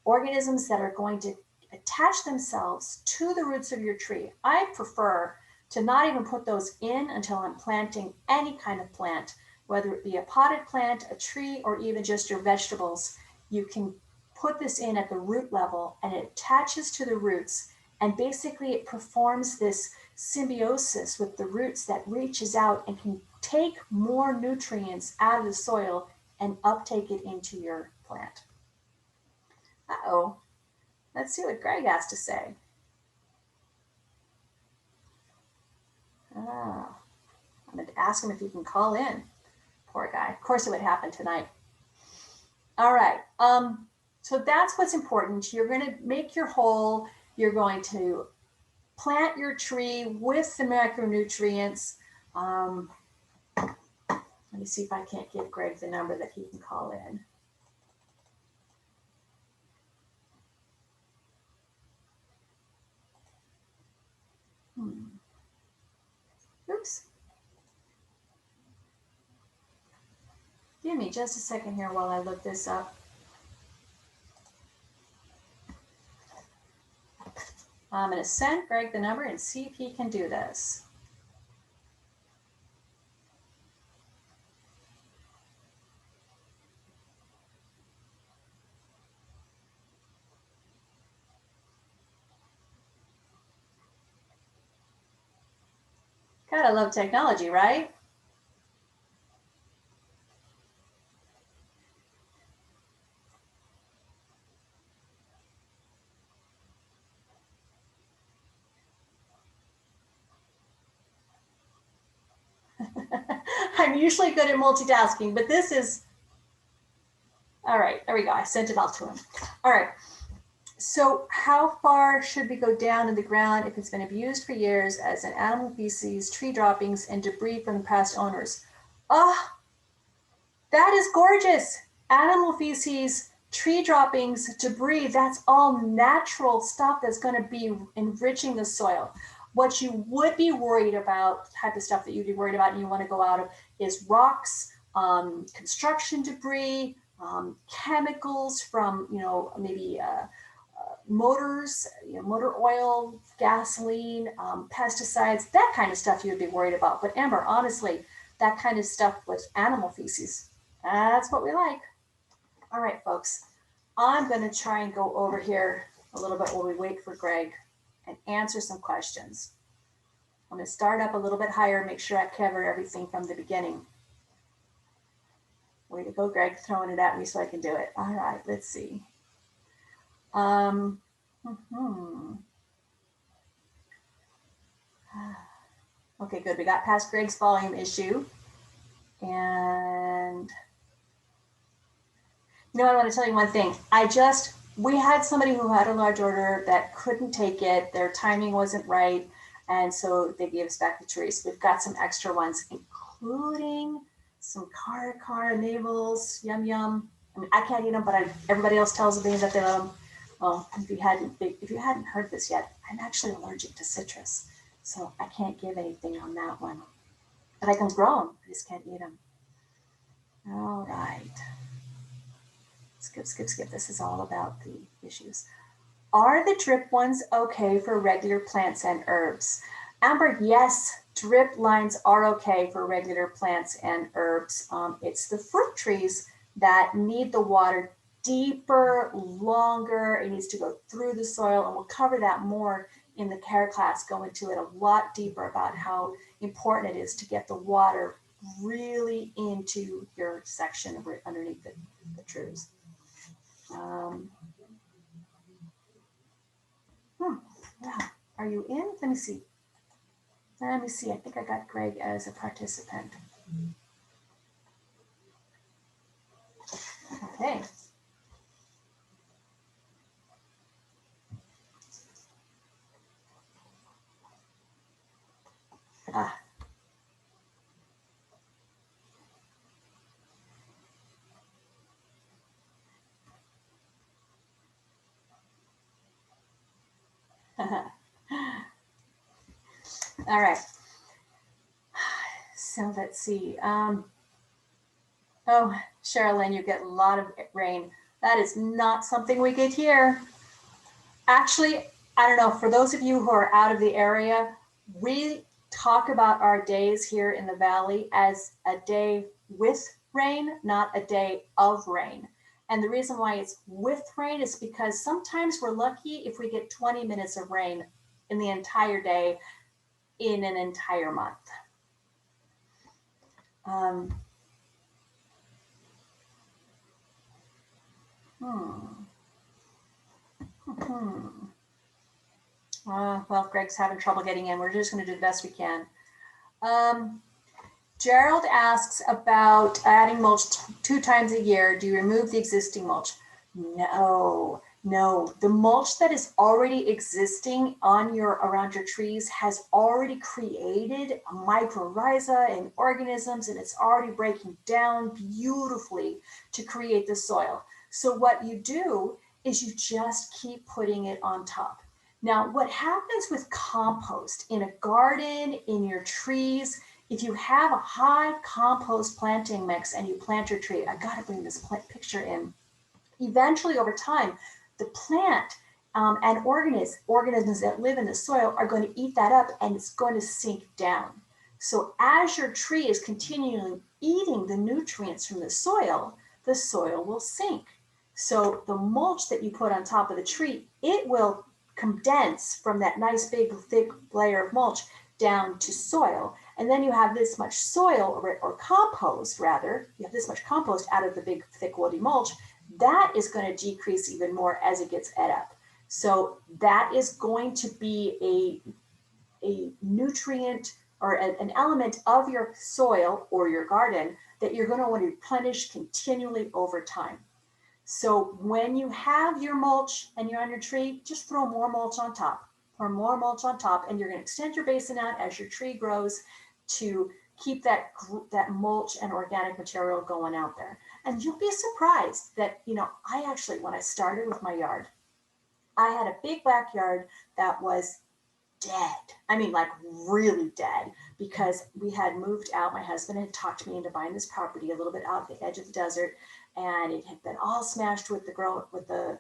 Speaker 2: organisms that are going to attach themselves to the roots of your tree. I prefer to not even put those in until I'm planting any kind of plant, whether it be a potted plant, a tree, or even just your vegetables. You can put this in at the root level and it attaches to the roots, and basically it performs this symbiosis with the roots that reaches out and can take more nutrients out of the soil and uptake it into your plant. Uh-oh. Let's see what Greg has to say. I'm going to ask him if he can call in. Poor guy. Of course it would happen tonight. All right. So that's what's important. You're going to make your hole. You're going to plant your tree with the macronutrients. Let me see if I can't give Greg the number that he can call in. Oops. Give me just a second here while I look this up. I'm going to send Greg the number and see if he can do this. Gotta love technology, right? I'm usually good at multitasking, but this is, all right, there we go. I sent it all to him. All right. So how far should we go down in the ground if it's been abused for years as an animal feces, tree droppings, and debris from the past owners? Oh, that is gorgeous. Animal feces, tree droppings, debris, that's all natural stuff that's going to be enriching the soil. What you would be worried about, the type of stuff that you'd be worried about and you want to go out of, is rocks, construction debris, chemicals from, maybe motors, motor oil, gasoline, pesticides, that kind of stuff you would be worried about. But Amber, honestly, that kind of stuff with animal feces, that's what we like. All right, folks, I'm going to try and go over here a little bit while we wait for Greg and answer some questions. I'm going to start up a little bit higher, make sure I cover everything from the beginning. Way to go, Greg, throwing it at me so I can do it. All right, let's see. Okay, good. We got past Greg's volume issue. And I want to tell you one thing. We had somebody who had a large order that couldn't take it. Their timing wasn't right. And so they gave us back the trees. We've got some extra ones, including some cara navels, yum yum. I mean, I can't eat them, but everybody else tells me that they love them. Well, if you hadn't heard this yet, I'm actually allergic to citrus, so I can't give anything on that one. But I can grow them, I just can't eat them. All right. Skip. This is all about the issues. Are the drip ones okay for regular plants and herbs? Amber, yes, drip lines are okay for regular plants and herbs. It's the fruit trees that need the water deeper, longer. It needs to go through the soil, and we'll cover that more in the care class, go into it a lot deeper about how important it is to get the water really into your section underneath the trees. Are you in? Let me see. I think I got Greg as a participant. Okay. All right. So let's see. Oh, Sherilyn, you get a lot of rain. That is not something we get here. Actually, I don't know, for those of you who are out of the area, we talk about our days here in the valley as a day with rain, not a day of rain. And the reason why it's with rain is because sometimes we're lucky if we get 20 minutes of rain in the entire day in an entire month. Well, Greg's having trouble getting in. We're just going to do the best we can. Gerald asks about adding mulch 2 times a year. Do you remove the existing mulch? No. The mulch that is already existing around your trees has already created mycorrhiza and organisms, and it's already breaking down beautifully to create the soil. So what you do is you just keep putting it on top. Now, what happens with compost in a garden, in your trees, if you have a high compost planting mix and you plant your tree, I gotta bring this picture in. Eventually, over time, the plant and organisms that live in the soil are going to eat that up, and it's going to sink down. So as your tree is continually eating the nutrients from the soil will sink. So the mulch that you put on top of the tree, it will condense from that nice big thick layer of mulch down to soil. And then you have this much soil or compost rather, you have this much compost out of the big thick woody mulch. That is going to decrease even more as it gets ate up. So that is going to be a nutrient or an element of your soil or your garden that you're going to want to replenish continually over time. So when you have your mulch and you're on your tree, just throw more mulch on top, pour more mulch on top, and you're going to extend your basin out as your tree grows to keep that mulch and organic material going out there. And you'll be surprised that, I actually, when I started with my yard, I had a big backyard that was dead. I mean, like really dead, because we had moved out. My husband had talked me into buying this property a little bit out the edge of the desert, and it had been all smashed with the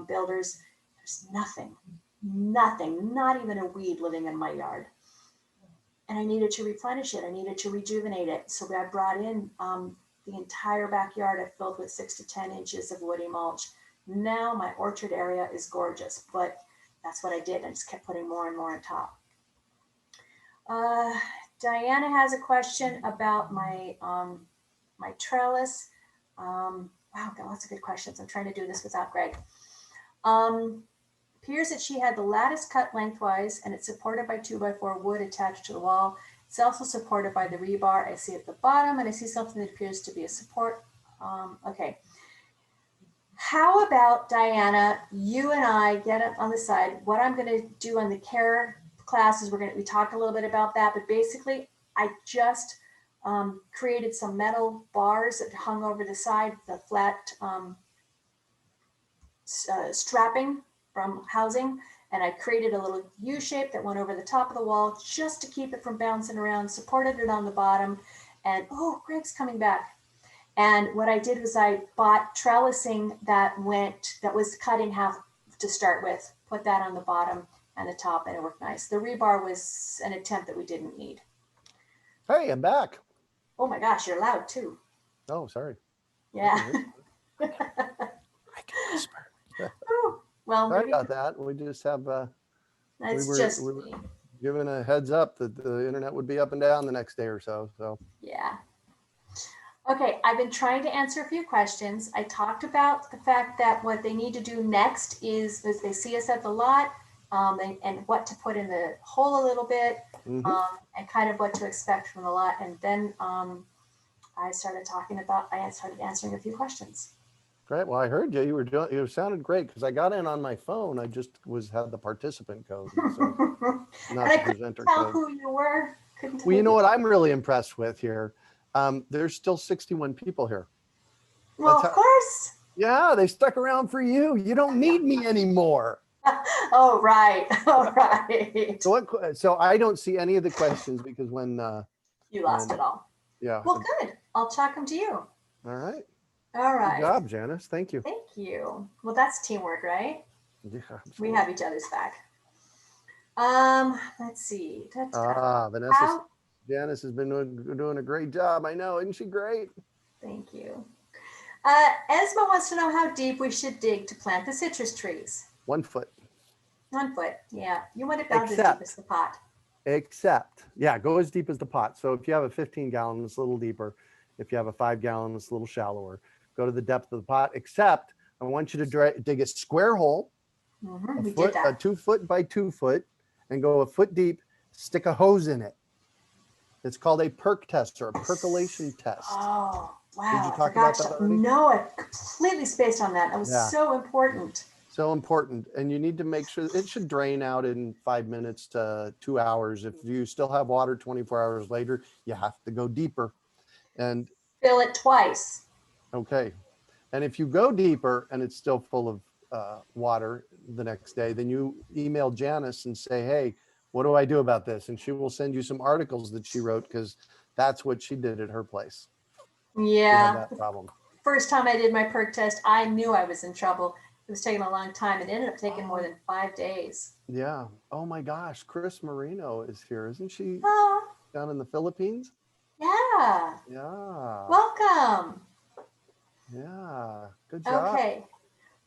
Speaker 2: builders. There's nothing, not even a weed living in my yard. And I needed to replenish it. I needed to rejuvenate it. So I brought in the entire backyard. I filled with 6 to 10 inches of woody mulch. Now my orchard area is gorgeous, but that's what I did. I just kept putting more and more on top. Diana has a question about my my trellis. Wow, got lots of good questions. I'm trying to do this without Greg. Appears that she had the lattice cut lengthwise, and it's supported by 2x4 wood attached to the wall. It's also supported by the rebar I see at the bottom, and I see something that appears to be a support. Okay. How about, Diana, you and I get up on the side. What I'm going to do on the care classes, we talked a little bit about that, but basically I just created some metal bars that hung over the side, the flat strapping from housing, and I created a little U shape that went over the top of the wall just to keep it from bouncing around, supported it on the bottom, and oh, Greg's coming back. And what I did was I bought trellising that was cut in half to start with, put that on the bottom and the top, and it worked nice. The rebar was an attempt that we didn't need.
Speaker 1: Hey, I'm back.
Speaker 2: Oh my gosh, you're loud too.
Speaker 1: Oh, sorry.
Speaker 2: Yeah.
Speaker 1: I can whisper.
Speaker 2: Oh, well,
Speaker 1: Sorry about that. We just have we were given a heads up that the internet would be up and down the next day or so. So
Speaker 2: yeah. Okay, I've been trying to answer a few questions. I talked about the fact that what they need to do next is they see us at the lot and what to put in the hole a little bit, and kind of what to expect from the lot. And then I started answering a few questions.
Speaker 1: Great. Well, I heard you. You sounded great because I got in on my phone. I just had the participant code, so not the presenter
Speaker 2: tell
Speaker 1: code.
Speaker 2: Who you were.
Speaker 1: Well, you know what I'm really impressed with here. There's still 61 people here.
Speaker 2: Well, of course.
Speaker 1: Yeah, they stuck around for you. You don't need me anymore.
Speaker 2: Oh, right. Oh, right.
Speaker 1: So I don't see any of the questions because when
Speaker 2: you lost it all.
Speaker 1: Yeah.
Speaker 2: Well, good. I'll chuck them to you.
Speaker 1: All right.
Speaker 2: All right.
Speaker 1: Good job, Janice. Thank you.
Speaker 2: Thank you. Well, that's teamwork, right?
Speaker 1: Yeah. Absolutely.
Speaker 2: We have each other's back. Let's see.
Speaker 1: Vanessa. Janice has been doing a great job. I know. Isn't she great?
Speaker 2: Thank you. Esma wants to know how deep we should dig to plant the citrus trees.
Speaker 1: 1 foot.
Speaker 2: 1 foot. Yeah. You want it about as deep as the pot.
Speaker 1: Go as deep as the pot. So if you have a 15-gallon, it's a little deeper. If you have a 5-gallon, it's a little shallower. Go to the depth of the pot, except I want you to dig a square hole, a 2 foot by 2 foot, and go a foot deep, stick a hose in it. It's called a perk test or a percolation test.
Speaker 2: Oh, wow.
Speaker 1: Did you talk about that already?
Speaker 2: No, I completely spaced on that. That was so important.
Speaker 1: So important. And you need to make sure it should drain out in 5 minutes to 2 hours. If you still have water 24 hours later, you have to go deeper. And
Speaker 2: fill it twice.
Speaker 1: Okay. And if you go deeper and it's still full of water the next day, then you email Janice and say, hey, what do I do about this? And she will send you some articles that she wrote because that's what she did at her place.
Speaker 2: Yeah.
Speaker 1: That problem.
Speaker 2: First time I did my perk test, I knew I was in trouble. It was taking a long time. It ended up taking more than 5 days.
Speaker 1: Yeah. Oh my gosh. Chris Marino is here. Isn't she down in the Philippines?
Speaker 2: Yeah.
Speaker 1: Yeah.
Speaker 2: Welcome.
Speaker 1: Yeah. Good job.
Speaker 2: Okay.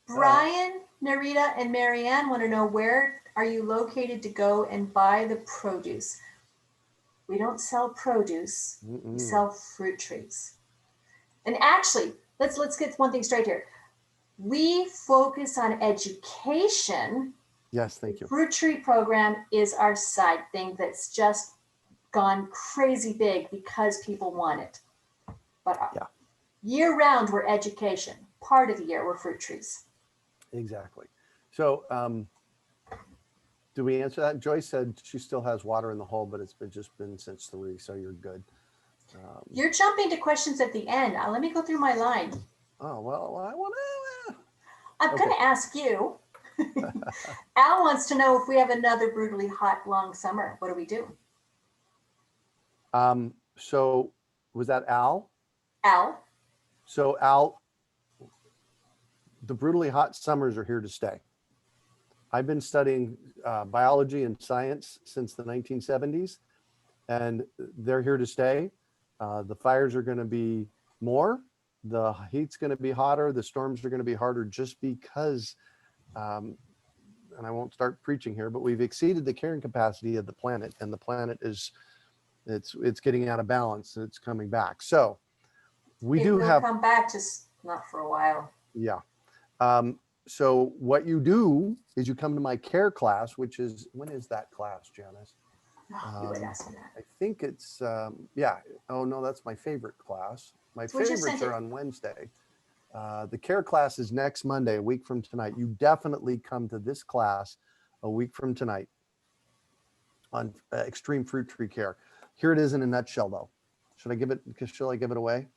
Speaker 2: Brian, Narita, and Marianne want to know, where are you located to go and buy the produce? We don't sell produce. We sell fruit trees. And actually, let's get one thing straight here. We focus on education.
Speaker 1: Yes, thank you.
Speaker 2: The fruit tree program is our side thing that's just gone crazy big because people want it. But
Speaker 1: Yeah.
Speaker 2: year round, we're education. Part of the year, we're fruit trees.
Speaker 1: Exactly. So, do we answer that? Joyce said she still has water in the hole, but it's just been since 3, so you're good.
Speaker 2: You're jumping to questions at the end. Let me go through my line.
Speaker 1: Oh, well, I want to.
Speaker 2: I'm going to ask you. Al wants to know if we have another brutally hot, long summer. What do we do?
Speaker 1: So was that Al?
Speaker 2: Al?
Speaker 1: So Al, the brutally hot summers are here to stay. I've been studying biology and science since the 1970s, and they're here to stay. The fires are going to be more. The heat's going to be hotter. The storms are going to be harder just because, and I won't start preaching here, but we've exceeded the carrying capacity of the planet, and the planet is, it's getting out of balance. It's coming back. So we do have
Speaker 2: come back, just not for a while.
Speaker 1: Yeah. So what you do is you come to my care class, which is, when is that class, Janice?
Speaker 2: You would ask me that.
Speaker 1: I think it's, yeah. Oh, no, that's my favorite class. My favorites are on Wednesday. The care class is next Monday, a week from tonight. You definitely come to this class a week from tonight on extreme fruit tree care. Here it is in a nutshell, though. Shall I give it away?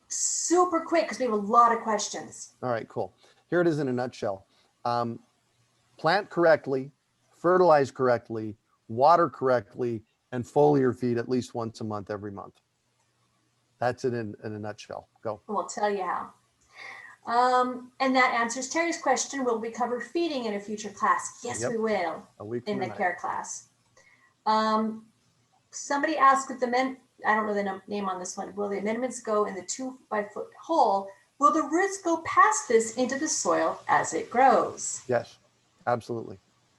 Speaker 2: Super quick, because we have a lot of questions.
Speaker 1: All right, cool. Here it is in a nutshell. Plant correctly, fertilize correctly, water correctly, and foliar feed at least once a month, every month. That's it in a nutshell. Go.
Speaker 2: We'll tell you how. And that answers Terry's question. Will we cover feeding in a future class? Yes, we will.
Speaker 1: A week
Speaker 2: in the care class. Somebody asked with the men, I don't know the name on this one. Will the amendments go in the 2-by-foot hole? Will the roots go past this into the soil as it grows?
Speaker 1: Yes, absolutely.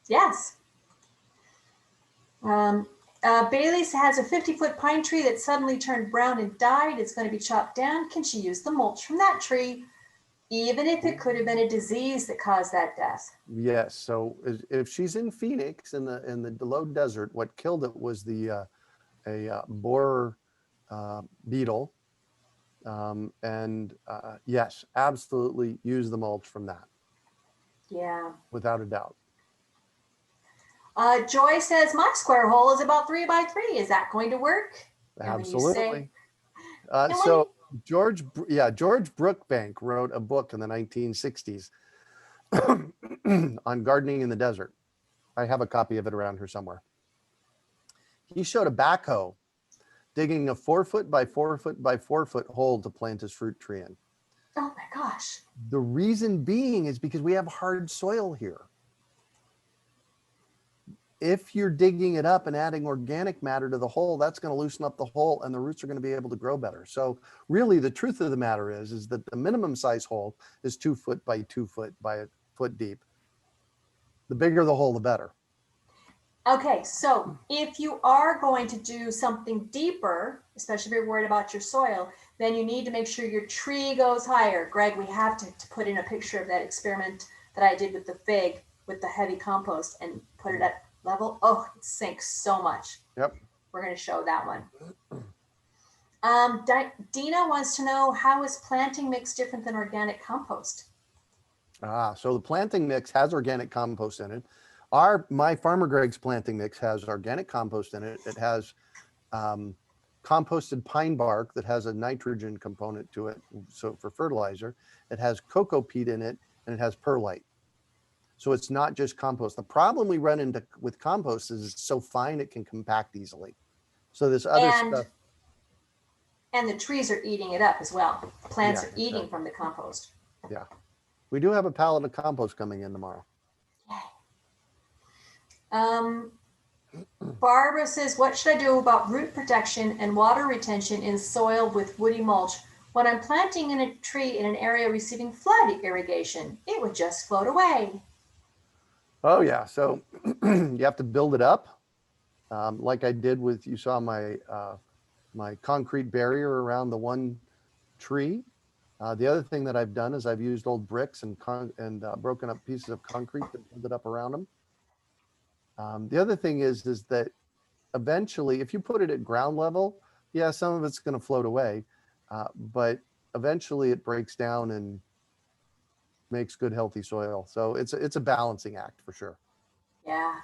Speaker 2: Yes. Bailey's has a 50-foot pine tree that suddenly turned brown and died. It's going to be chopped down. Can she use the mulch from that tree, even if it could have been a disease that caused that death?
Speaker 1: Yes. So if she's in Phoenix in the low desert, what killed it was a borer beetle. Yes, absolutely use the mulch from that.
Speaker 2: Yeah.
Speaker 1: Without a doubt.
Speaker 2: Joy says my square hole is about 3-by-3. Is that going to work?
Speaker 1: Absolutely. George Brookbank wrote a book in the 1960s on gardening in the desert. I have a copy of it around here somewhere. He showed a backhoe digging a 4-foot by 4-foot by 4-foot hole to plant his fruit tree in.
Speaker 2: Oh my gosh.
Speaker 1: The reason being is because we have hard soil here. If you're digging it up and adding organic matter to the hole, that's going to loosen up the hole and the roots are going to be able to grow better. So really the truth of the matter is that the minimum size hole is 2 foot by 2 foot by a foot deep. The bigger the hole, the better.
Speaker 2: Okay, so if you are going to do something deeper, especially if you're worried about your soil, then you need to make sure your tree goes higher. Greg, we have to put in a picture of that experiment that I did with the fig, with the heavy compost, and put it at level. Oh, it sinks so much.
Speaker 1: Yep.
Speaker 2: We're going to show that one. Dina wants to know, how is planting mix different than organic compost?
Speaker 1: So the planting mix has organic compost in it. My Farmer Greg's planting mix has organic compost in it. It has composted pine bark that has a nitrogen component to it, so for fertilizer. It has cocoa peat in it, and it has perlite. So it's not just compost. The problem we run into with compost is it's so fine it can compact easily. So this other stuff.
Speaker 2: And the trees are eating it up as well. Plants are eating from the compost.
Speaker 1: Yeah. We do have a pallet of compost coming in tomorrow.
Speaker 2: Barbara says, what should I do about root protection and water retention in soil with woody mulch when I'm planting in a tree in an area receiving flood irrigation? It would just float away.
Speaker 1: Oh yeah, so you have to build it up, like I did with, you saw my my concrete barrier around the one tree. The other thing that I've done is I've used old bricks and broken up pieces of concrete to build it up around them. The other thing is that eventually, if you put it at ground level, yeah, some of it's going to float away, but eventually it breaks down and makes good, healthy soil. So it's a balancing act for sure.
Speaker 2: Yeah.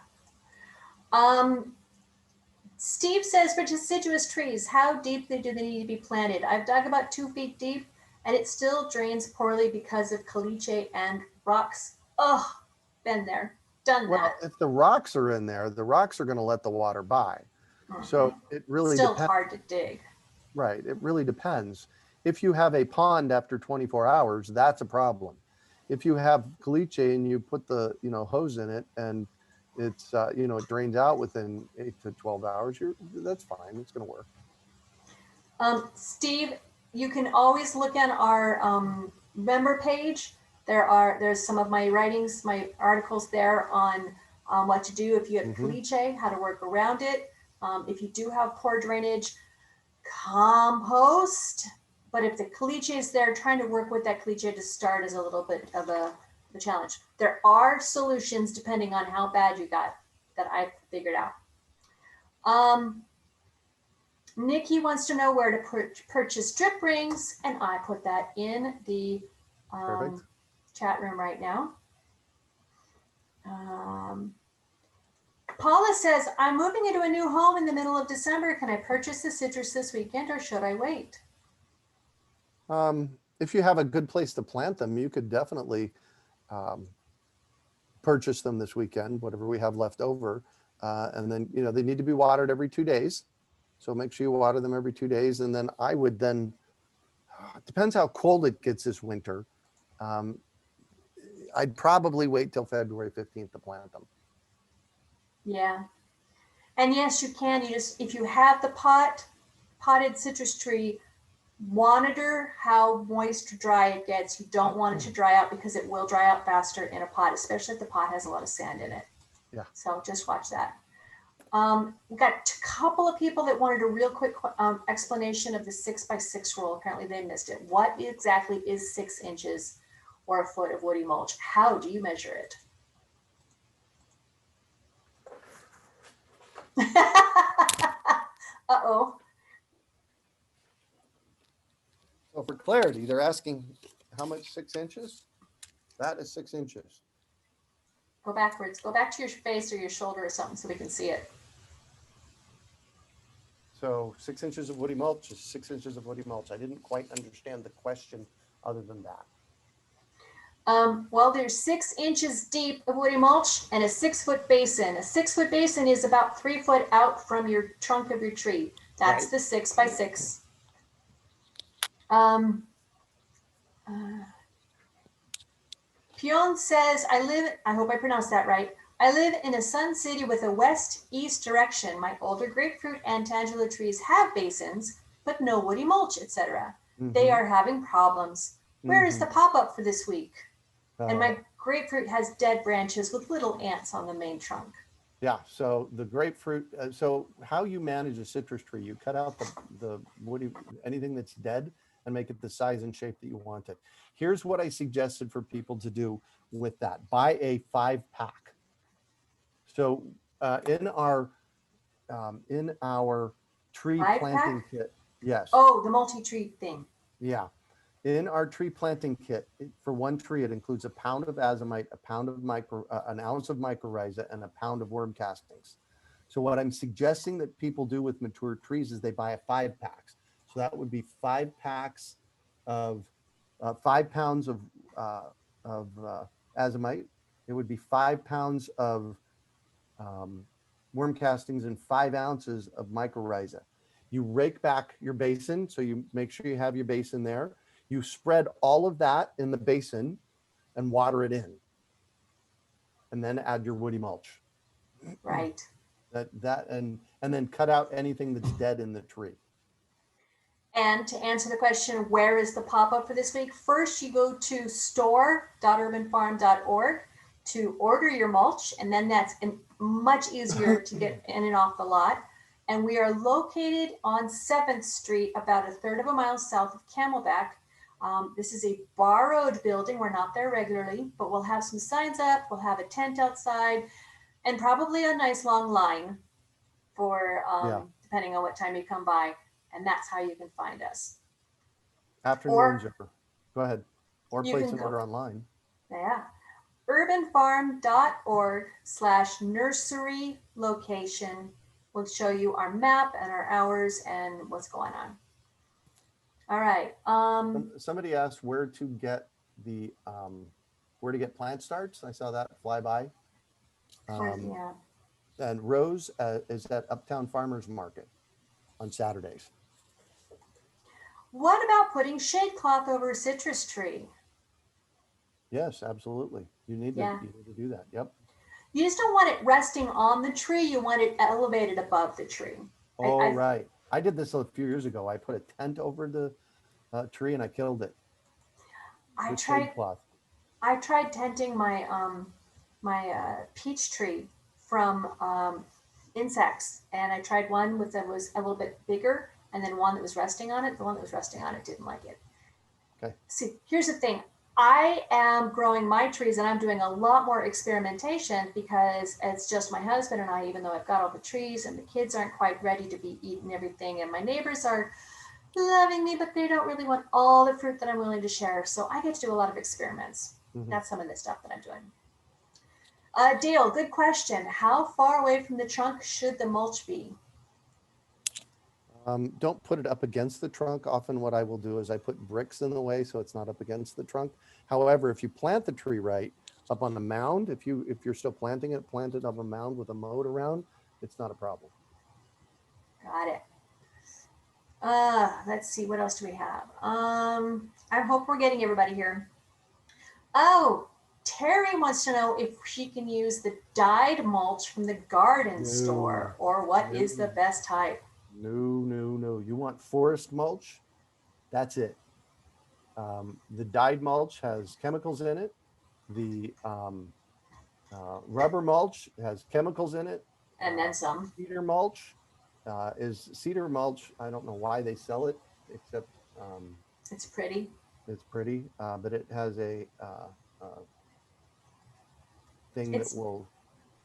Speaker 2: Steve says for deciduous trees, how deeply do they need to be planted? I've dug about 2 feet deep and it still drains poorly because of caliche and rocks. Oh, been there, done
Speaker 1: Well,
Speaker 2: that.
Speaker 1: if the rocks are in there, the rocks are going to let the water by. So it really
Speaker 2: Still
Speaker 1: depends.
Speaker 2: hard to dig.
Speaker 1: Right. It really depends. If you have a pond after 24 hours, that's a problem. If you have caliche and you put the, hose in it and it's, it drains out within 8 to 12 hours, that's fine. It's going to work.
Speaker 2: Steve, you can always look on our member page. There's some of my writings, my articles there on what to do if you have caliche, how to work around it. If you do have poor drainage, compost. But if the caliche is there, trying to work with that caliche to start is a little bit of a challenge. There are solutions depending on how bad you got that I've figured out. Nikki wants to know where to purchase drip rings, and I put that in the chat room right now. Paula says, I'm moving into a new home in the middle of December. Can I purchase the citrus this weekend or should I wait?
Speaker 1: If you have a good place to plant them, you could definitely purchase them this weekend, whatever we have left over. And then, they need to be watered every 2 days. So make sure you water them every 2 days. And then I would it depends how cold it gets this winter. I'd probably wait till February 15th to plant them.
Speaker 2: Yeah. And yes, you can. If you have the potted citrus tree, monitor how moist or dry it gets. You don't want it to dry out because it will dry out faster in a pot, especially if the pot has a lot of sand in it.
Speaker 1: Yeah.
Speaker 2: So just watch that. We've got a couple of people that wanted a real quick explanation of the 6x6 rule. Apparently they missed it. What exactly is 6 inches or a foot of woody mulch? How do you measure it? Uh-oh.
Speaker 1: So for clarity, they're asking how much 6 inches? That is 6 inches.
Speaker 2: Go backwards. Go back to your face or your shoulder or something so we can see it.
Speaker 1: So 6 inches of woody mulch is 6 inches of woody mulch. I didn't quite understand the question other than that.
Speaker 2: Well, there's 6 inches deep of woody mulch and a 6-foot basin. A 6-foot basin is about 3 foot out from your trunk of your tree. That's right. The 6x6. Pion says, I hope I pronounced that right. I live in a sun city with a west-east direction. My older grapefruit and tangela trees have basins, but no woody mulch, etc. They are having problems. Where is the pop-up for this week? And my grapefruit has dead branches with little ants on the main trunk. Yeah,
Speaker 1: so the grapefruit, so how you manage a citrus tree, you cut out the woody, anything that's dead, and make it the size and shape that you want it. Here's what I suggested for people to do with that. Buy a 5-pack. So in our tree planting kit, yes.
Speaker 2: Oh, the multi-tree thing.
Speaker 1: Yeah. In our tree planting kit, for one tree, it includes a pound of azomite, an ounce of mycorrhiza, and a pound of worm castings. So what I'm suggesting that people do with mature trees is they buy a 5-pack. So that would be 5 packs of 5 pounds of azomite. It would be 5 pounds of worm castings and 5 ounces of mycorrhiza. You rake back your basin, so you make sure you have your basin there. You spread all of that in the basin and water it in, and then add your woody mulch.
Speaker 2: Right.
Speaker 1: And then cut out anything that's dead in the tree.
Speaker 2: And to answer the question, where is the pop-up for this week? First, you go to store.urbanfarm.org to order your mulch, and then that's much easier to get in and off the lot. And we are located on 7th Street, about a third of a mile south of Camelback. This is a borrowed building. We're not there regularly, but we'll have some signs up. We'll have a tent outside and probably a nice long line for
Speaker 1: Yeah.
Speaker 2: depending on what time you come by, and that's how you can find us.
Speaker 1: Afternoons
Speaker 2: Or
Speaker 1: or, go ahead, or
Speaker 2: you
Speaker 1: place
Speaker 2: can
Speaker 1: an
Speaker 2: go,
Speaker 1: order online.
Speaker 2: yeah, urbanfarm.org/nursery location will show you our map and our hours and what's going on. All right.
Speaker 1: Somebody asked where to get plant starts. I saw that fly by.
Speaker 2: Yeah.
Speaker 1: And Rose is at Uptown Farmers Market on Saturdays.
Speaker 2: What about putting shade cloth over a citrus tree?
Speaker 1: Yes, absolutely. You need to do that. Yep.
Speaker 2: You just don't want it resting on the tree. You want it elevated above the tree.
Speaker 1: Oh, right. I did this a few years ago. I put a tent over the tree and I killed it.
Speaker 2: I
Speaker 1: with
Speaker 2: tried
Speaker 1: shade cloth.
Speaker 2: I tried tenting my peach tree from insects, and I tried one that was a little bit bigger, and then one that was resting on it. The one that was resting on it didn't like it.
Speaker 1: Okay.
Speaker 2: See, here's the thing. I am growing my trees, and I'm doing a lot more experimentation because it's just my husband and I. Even though I've got all the trees, and the kids aren't quite ready to be eating everything, and my neighbors are loving me, but they don't really want all the fruit that I'm willing to share. So I get to do a lot of experiments.
Speaker 1: Mhm.
Speaker 2: That's some of the stuff that I'm doing. Dale, good question. How far away from the trunk should the mulch be?
Speaker 1: Don't put it up against the trunk. Often what I will do is I put bricks in the way so it's not up against the trunk. However, if you plant the tree right up on the mound, if you're still planting it, plant it up a mound with a moat around, it's not a problem.
Speaker 2: Got it. Let's see, what else do we have? I hope we're getting everybody here. Oh, Terry wants to know if she can use the dyed mulch from the garden store, or what is the best type.
Speaker 1: No. You want forest mulch? That's it. The dyed mulch has chemicals in it. The rubber mulch has chemicals in it.
Speaker 2: And then some.
Speaker 1: Cedar mulch is cedar mulch. I don't know why they sell it, except
Speaker 2: It's pretty.
Speaker 1: it's pretty, but it has a thing that will.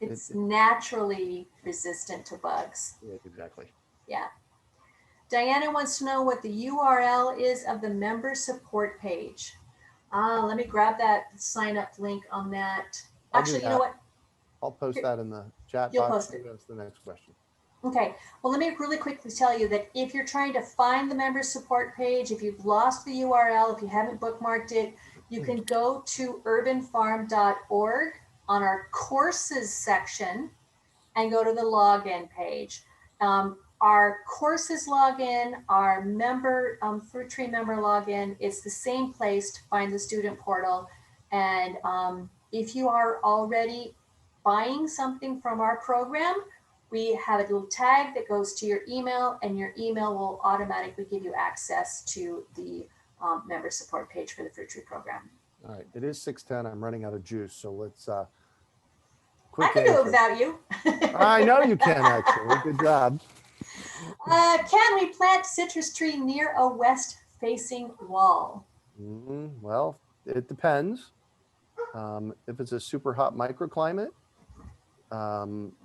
Speaker 2: It's naturally resistant to bugs.
Speaker 1: Yeah, exactly.
Speaker 2: Yeah. Diana wants to know what the URL is of the member support page. Let me grab that sign up link on that. Actually, you know what?
Speaker 1: I'll post that in the chat
Speaker 2: You'll
Speaker 1: box.
Speaker 2: post it.
Speaker 1: That's the next question.
Speaker 2: Okay, well, let me really quickly tell you that if you're trying to find the member support page, if you've lost the URL, if you haven't bookmarked it, you can go to urbanfarm.org on our courses section and go to the login page. Our courses login, our member, fruit tree member login, it's the same place to find the student portal. And if you are already buying something from our program, we have a little tag that goes to your email, and your email will automatically give you access to the member support page for the fruit tree program.
Speaker 1: All right, it is 6:10. I'm running out of juice, so let's
Speaker 2: I can do it without you.
Speaker 1: I know you can, actually. Good job.
Speaker 2: Can we plant citrus tree near a west facing wall?
Speaker 1: Well, it depends. If it's a super hot microclimate,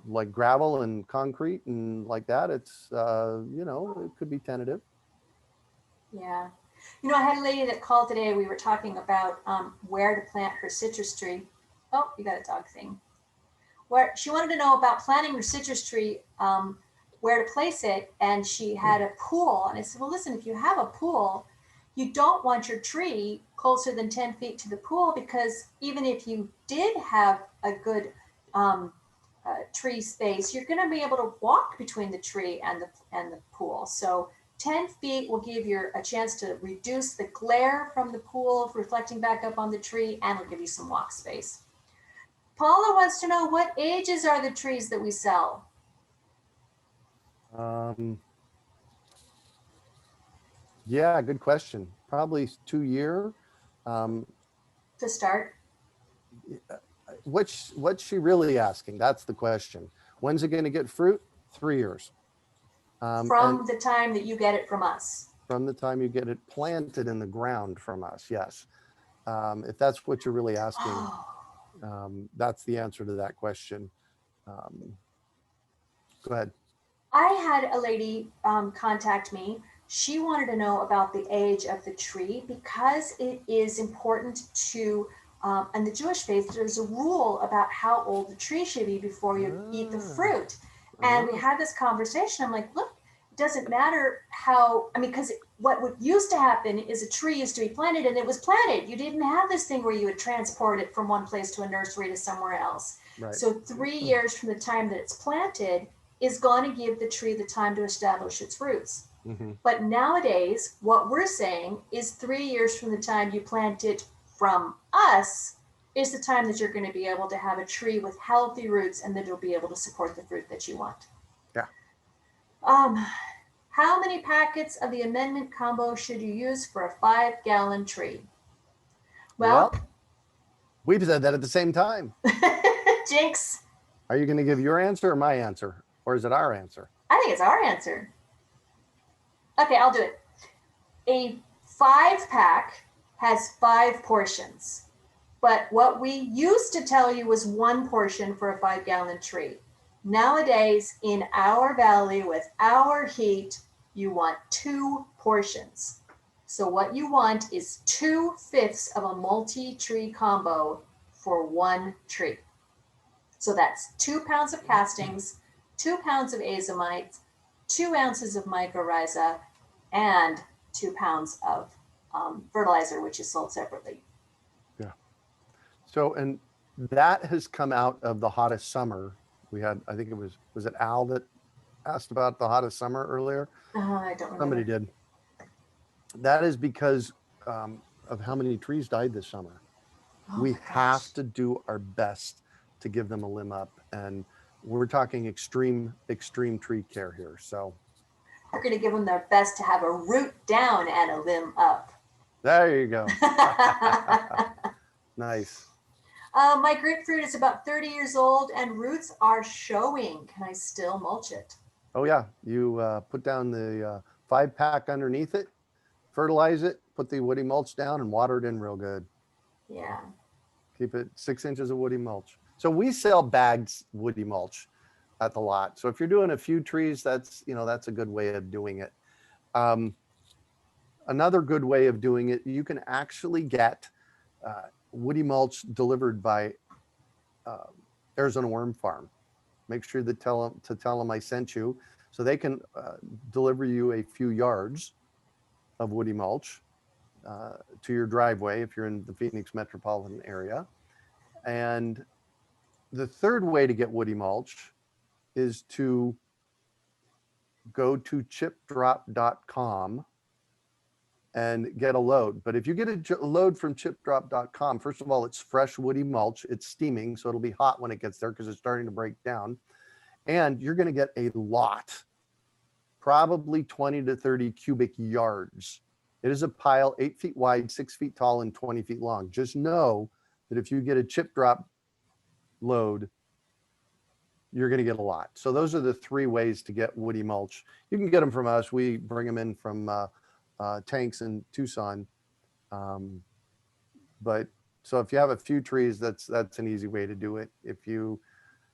Speaker 1: like gravel and concrete and like that, it's, it could be tentative.
Speaker 2: Yeah. You know, I had a lady that called today. We were talking about where to plant her citrus tree. Oh, you got a dog thing. Where she wanted to know about planting her citrus tree, where to place it, and she had a pool. And I said, well, listen, if you have a pool, you don't want your tree closer than 10 feet to the pool, because even if you did have a good tree space, you're going to be able to walk between the tree and the pool. So 10 feet will give you a chance to reduce the glare from the pool reflecting back up on the tree, and it'll give you some walk space. Paula wants to know, what ages are the trees that we sell?
Speaker 1: Yeah, good question. Probably 2 year.
Speaker 2: To start.
Speaker 1: What's she really asking? That's the question. When's it going to get fruit? 3 years.
Speaker 2: From the time that you get it from us.
Speaker 1: From the time you get it planted in the ground from us, yes. If that's what you're really asking, that's the answer to that question. Go ahead.
Speaker 2: I had a lady contact me. She wanted to know about the age of the tree because it is important to, in the Jewish faith, there's a rule about how old the tree should be before you eat the
Speaker 1: Ah,
Speaker 2: fruit. And we
Speaker 1: ah,
Speaker 2: had this conversation. I'm like, look, it doesn't matter how, I mean, because what used to happen is a tree used to be planted and it was planted. You didn't have this thing where you would transport it from one place to a nursery to somewhere else.
Speaker 1: right.
Speaker 2: So 3 years from the time that it's planted is going to give the tree the time to establish its roots.
Speaker 1: Hmm.
Speaker 2: But nowadays, what we're saying is 3 years from the time you plant it from us is the time that you're going to be able to have a tree with healthy roots and that it'll be able to support the fruit that you want.
Speaker 1: Yeah.
Speaker 2: Um, how many packets of the amendment combo should you use for a 5-gallon tree? Well,
Speaker 1: Well, we've said that at the same time.
Speaker 2: Jinx,
Speaker 1: Are you going to give your answer or my answer? Or is it our answer?
Speaker 2: I think it's our answer. Okay, I'll do it. A 5-pack has 5 portions. But what we used to tell you was 1 portion for a 5-gallon tree. Nowadays, in our valley with our heat, you want 2 portions. So what you want is 2/5 of a multi-tree combo for 1 tree. So that's 2 pounds of castings, 2 pounds of azomite, 2 ounces of mycorrhiza, and 2 pounds of fertilizer, which is sold separately.
Speaker 1: Yeah. So, and that has come out of the hottest summer. We had, I think it was it Al that asked about the hottest summer earlier?
Speaker 2: I don't remember.
Speaker 1: Somebody did. That is because of how many trees died this summer.
Speaker 2: Oh
Speaker 1: We
Speaker 2: my
Speaker 1: have
Speaker 2: gosh.
Speaker 1: to do our best to give them a limb up. And we're talking extreme tree care here. So
Speaker 2: We're going to give them their best to have a root down and a limb up.
Speaker 1: there you go. Nice.
Speaker 2: My grapefruit is about 30 years old and roots are showing. Can I still mulch it?
Speaker 1: Oh yeah, you put down the 5-pack underneath it, fertilize it, put the woody mulch down, and water it in real good.
Speaker 2: Yeah.
Speaker 1: Keep it 6 inches of woody mulch. So we sell bagged woody mulch at the lot. So if you're doing a few trees, that's a good way of doing it. Another good way of doing it, you can actually get woody mulch delivered by Arizona Worm Farm. Make sure to tell them I sent you, so they can deliver you a few yards of woody mulch to your driveway if you're in the Phoenix metropolitan area. And the third way to get woody mulch is to go to chipdrop.com and get a load. But if you get a load from chipdrop.com, first of all, it's fresh woody mulch. It's steaming, so it'll be hot when it gets there because it's starting to break down. And you're going to get a lot, probably 20 to 30 cubic yards. It is a pile 8 feet wide, 6 feet tall, and 20 feet long. Just know that if you get a chip drop load, you're going to get a lot. So those are the 3 ways to get woody mulch. You can get them from us. We bring them in from tanks in Tucson. But so if you have a few trees, that's an easy way to do it. If you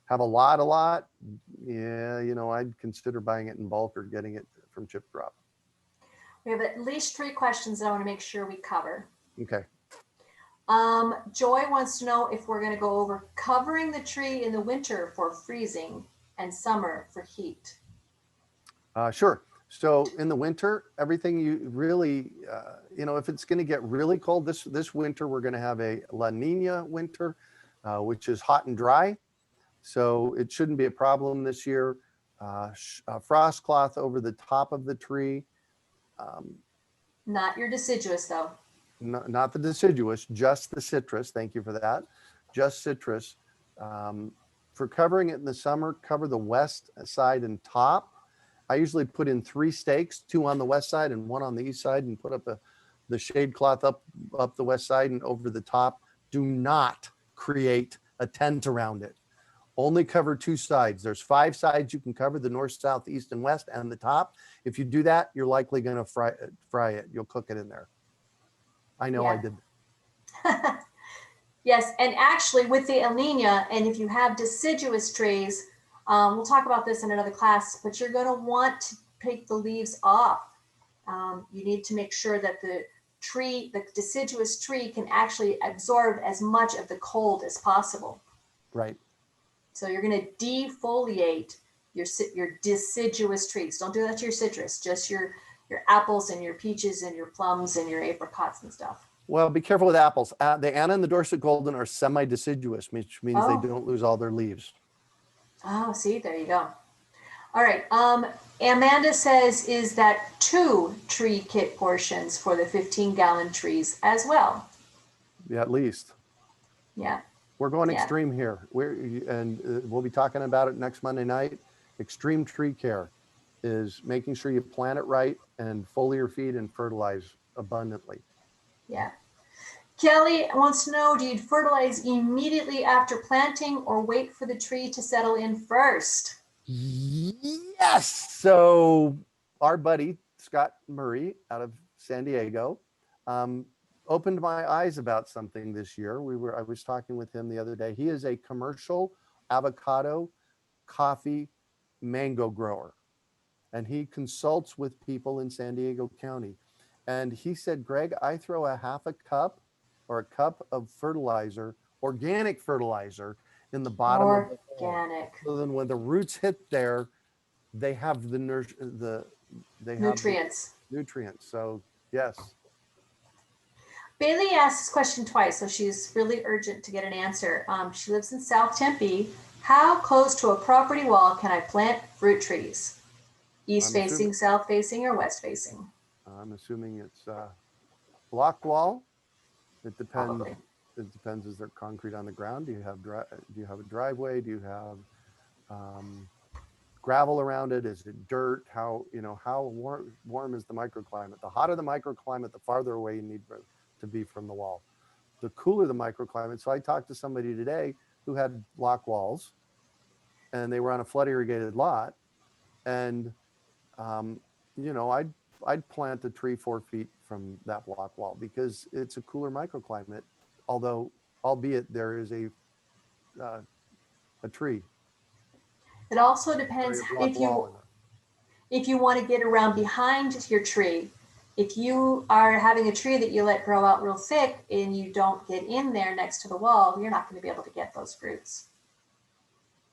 Speaker 1: have a lot, yeah, I'd consider buying it in bulk or getting it from Chip Drop.
Speaker 2: We have at least 3 questions that I want to make sure we cover.
Speaker 1: Okay.
Speaker 2: Joy wants to know if we're going to go over covering the tree in the winter for freezing and summer for heat.
Speaker 1: Sure. So in the winter, everything you really, if it's going to get really cold this winter, we're going to have a La Nina winter, which is hot and dry. So it shouldn't be a problem this year. Frost cloth over the top of the tree.
Speaker 2: Not your deciduous though.
Speaker 1: Not the deciduous, just the citrus. Thank you for that. Just citrus. For covering it in the summer, cover the west side and top. I usually put in 3 stakes, 2 on the west side and 1 on the east side, and put up the shade cloth up the west side and over the top. Do not create a tent around it. Only cover 2 sides. There's 5 sides you can cover: the north, south, east, and west, and the top. If you do that, you're likely going to fry it. You'll cook it in there. I know. Yeah. I did.
Speaker 2: Yes, and actually with the El Nino, and if you have deciduous trees, We'll talk about this in another class, but you're going to want to take the leaves off. You need to make sure that the deciduous tree can actually absorb as much of the cold as possible.
Speaker 1: Right.
Speaker 2: So you're going to defoliate your deciduous trees. Don't do that to your citrus, just your apples and your peaches and your plums and your apricots and stuff.
Speaker 1: Well, be careful with apples. The Anna and the Dorset Golden are semi-deciduous, which means they don't lose all their leaves.
Speaker 2: Oh, see, there you go. All right. Amanda says, is that 2 tree kit portions for the 15-gallon trees as well?
Speaker 1: Yeah, at least.
Speaker 2: Yeah.
Speaker 1: We're going extreme here. We'll be talking about it next Monday night. Extreme tree care is making sure you plant it right and foliar feed and fertilize abundantly.
Speaker 2: Yeah. Kelly wants to know, do you fertilize immediately after planting or wait for the tree to settle in first?
Speaker 1: Yes. So our buddy, Scott Murray out of San Diego, opened my eyes about something this year. I was talking with him the other day. He is a commercial avocado, coffee, mango grower, and he consults with people in San Diego County. And he said, Greg, I throw a half a cup or a cup of fertilizer, organic fertilizer, in the bottom of the bowl. So then when the roots hit there, they have the
Speaker 2: nutrients.
Speaker 1: So yes.
Speaker 2: Bailey asked this question twice, so she's really urgent to get an answer. She lives in South Tempe. How close to a property wall can I plant fruit trees? East facing, south facing, or west facing?
Speaker 1: I'm assuming it's block wall. It depends.
Speaker 2: Probably.
Speaker 1: It depends. Is there concrete on the ground? Do you have a driveway? Do you have gravel around it? Is it dirt? How warm is the microclimate? The hotter the microclimate, the farther away you need to be from the wall. The cooler the microclimate. So I talked to somebody today who had block walls, and they were on a flood irrigated lot, and I'd plant a tree 4 feet from that block wall because it's a cooler microclimate, albeit there is a tree.
Speaker 2: It also depends if you want to get around behind your tree. If you are having a tree that you let grow out real thick and you don't get in there next to the wall, you're not going to be able to get those fruits.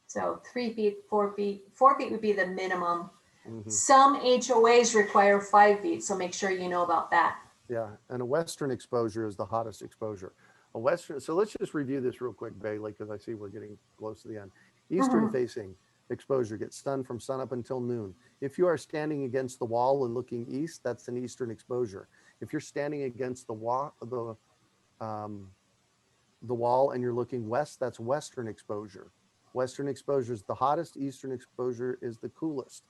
Speaker 2: So 3 feet, 4 feet, 4 feet would be the minimum. Mm-hmm. Some HOAs require 5 feet, so make sure you know about that.
Speaker 1: Yeah, and a western exposure is the hottest exposure. So let's just review this real quick, Bailey, because I see we're getting close to the end. Eastern facing exposure gets sun from sun up until noon. If you are standing against the wall and looking east, that's an eastern exposure. If you're standing against the wall and you're looking west, that's western exposure. Western exposure is the hottest. Eastern exposure is the coolest.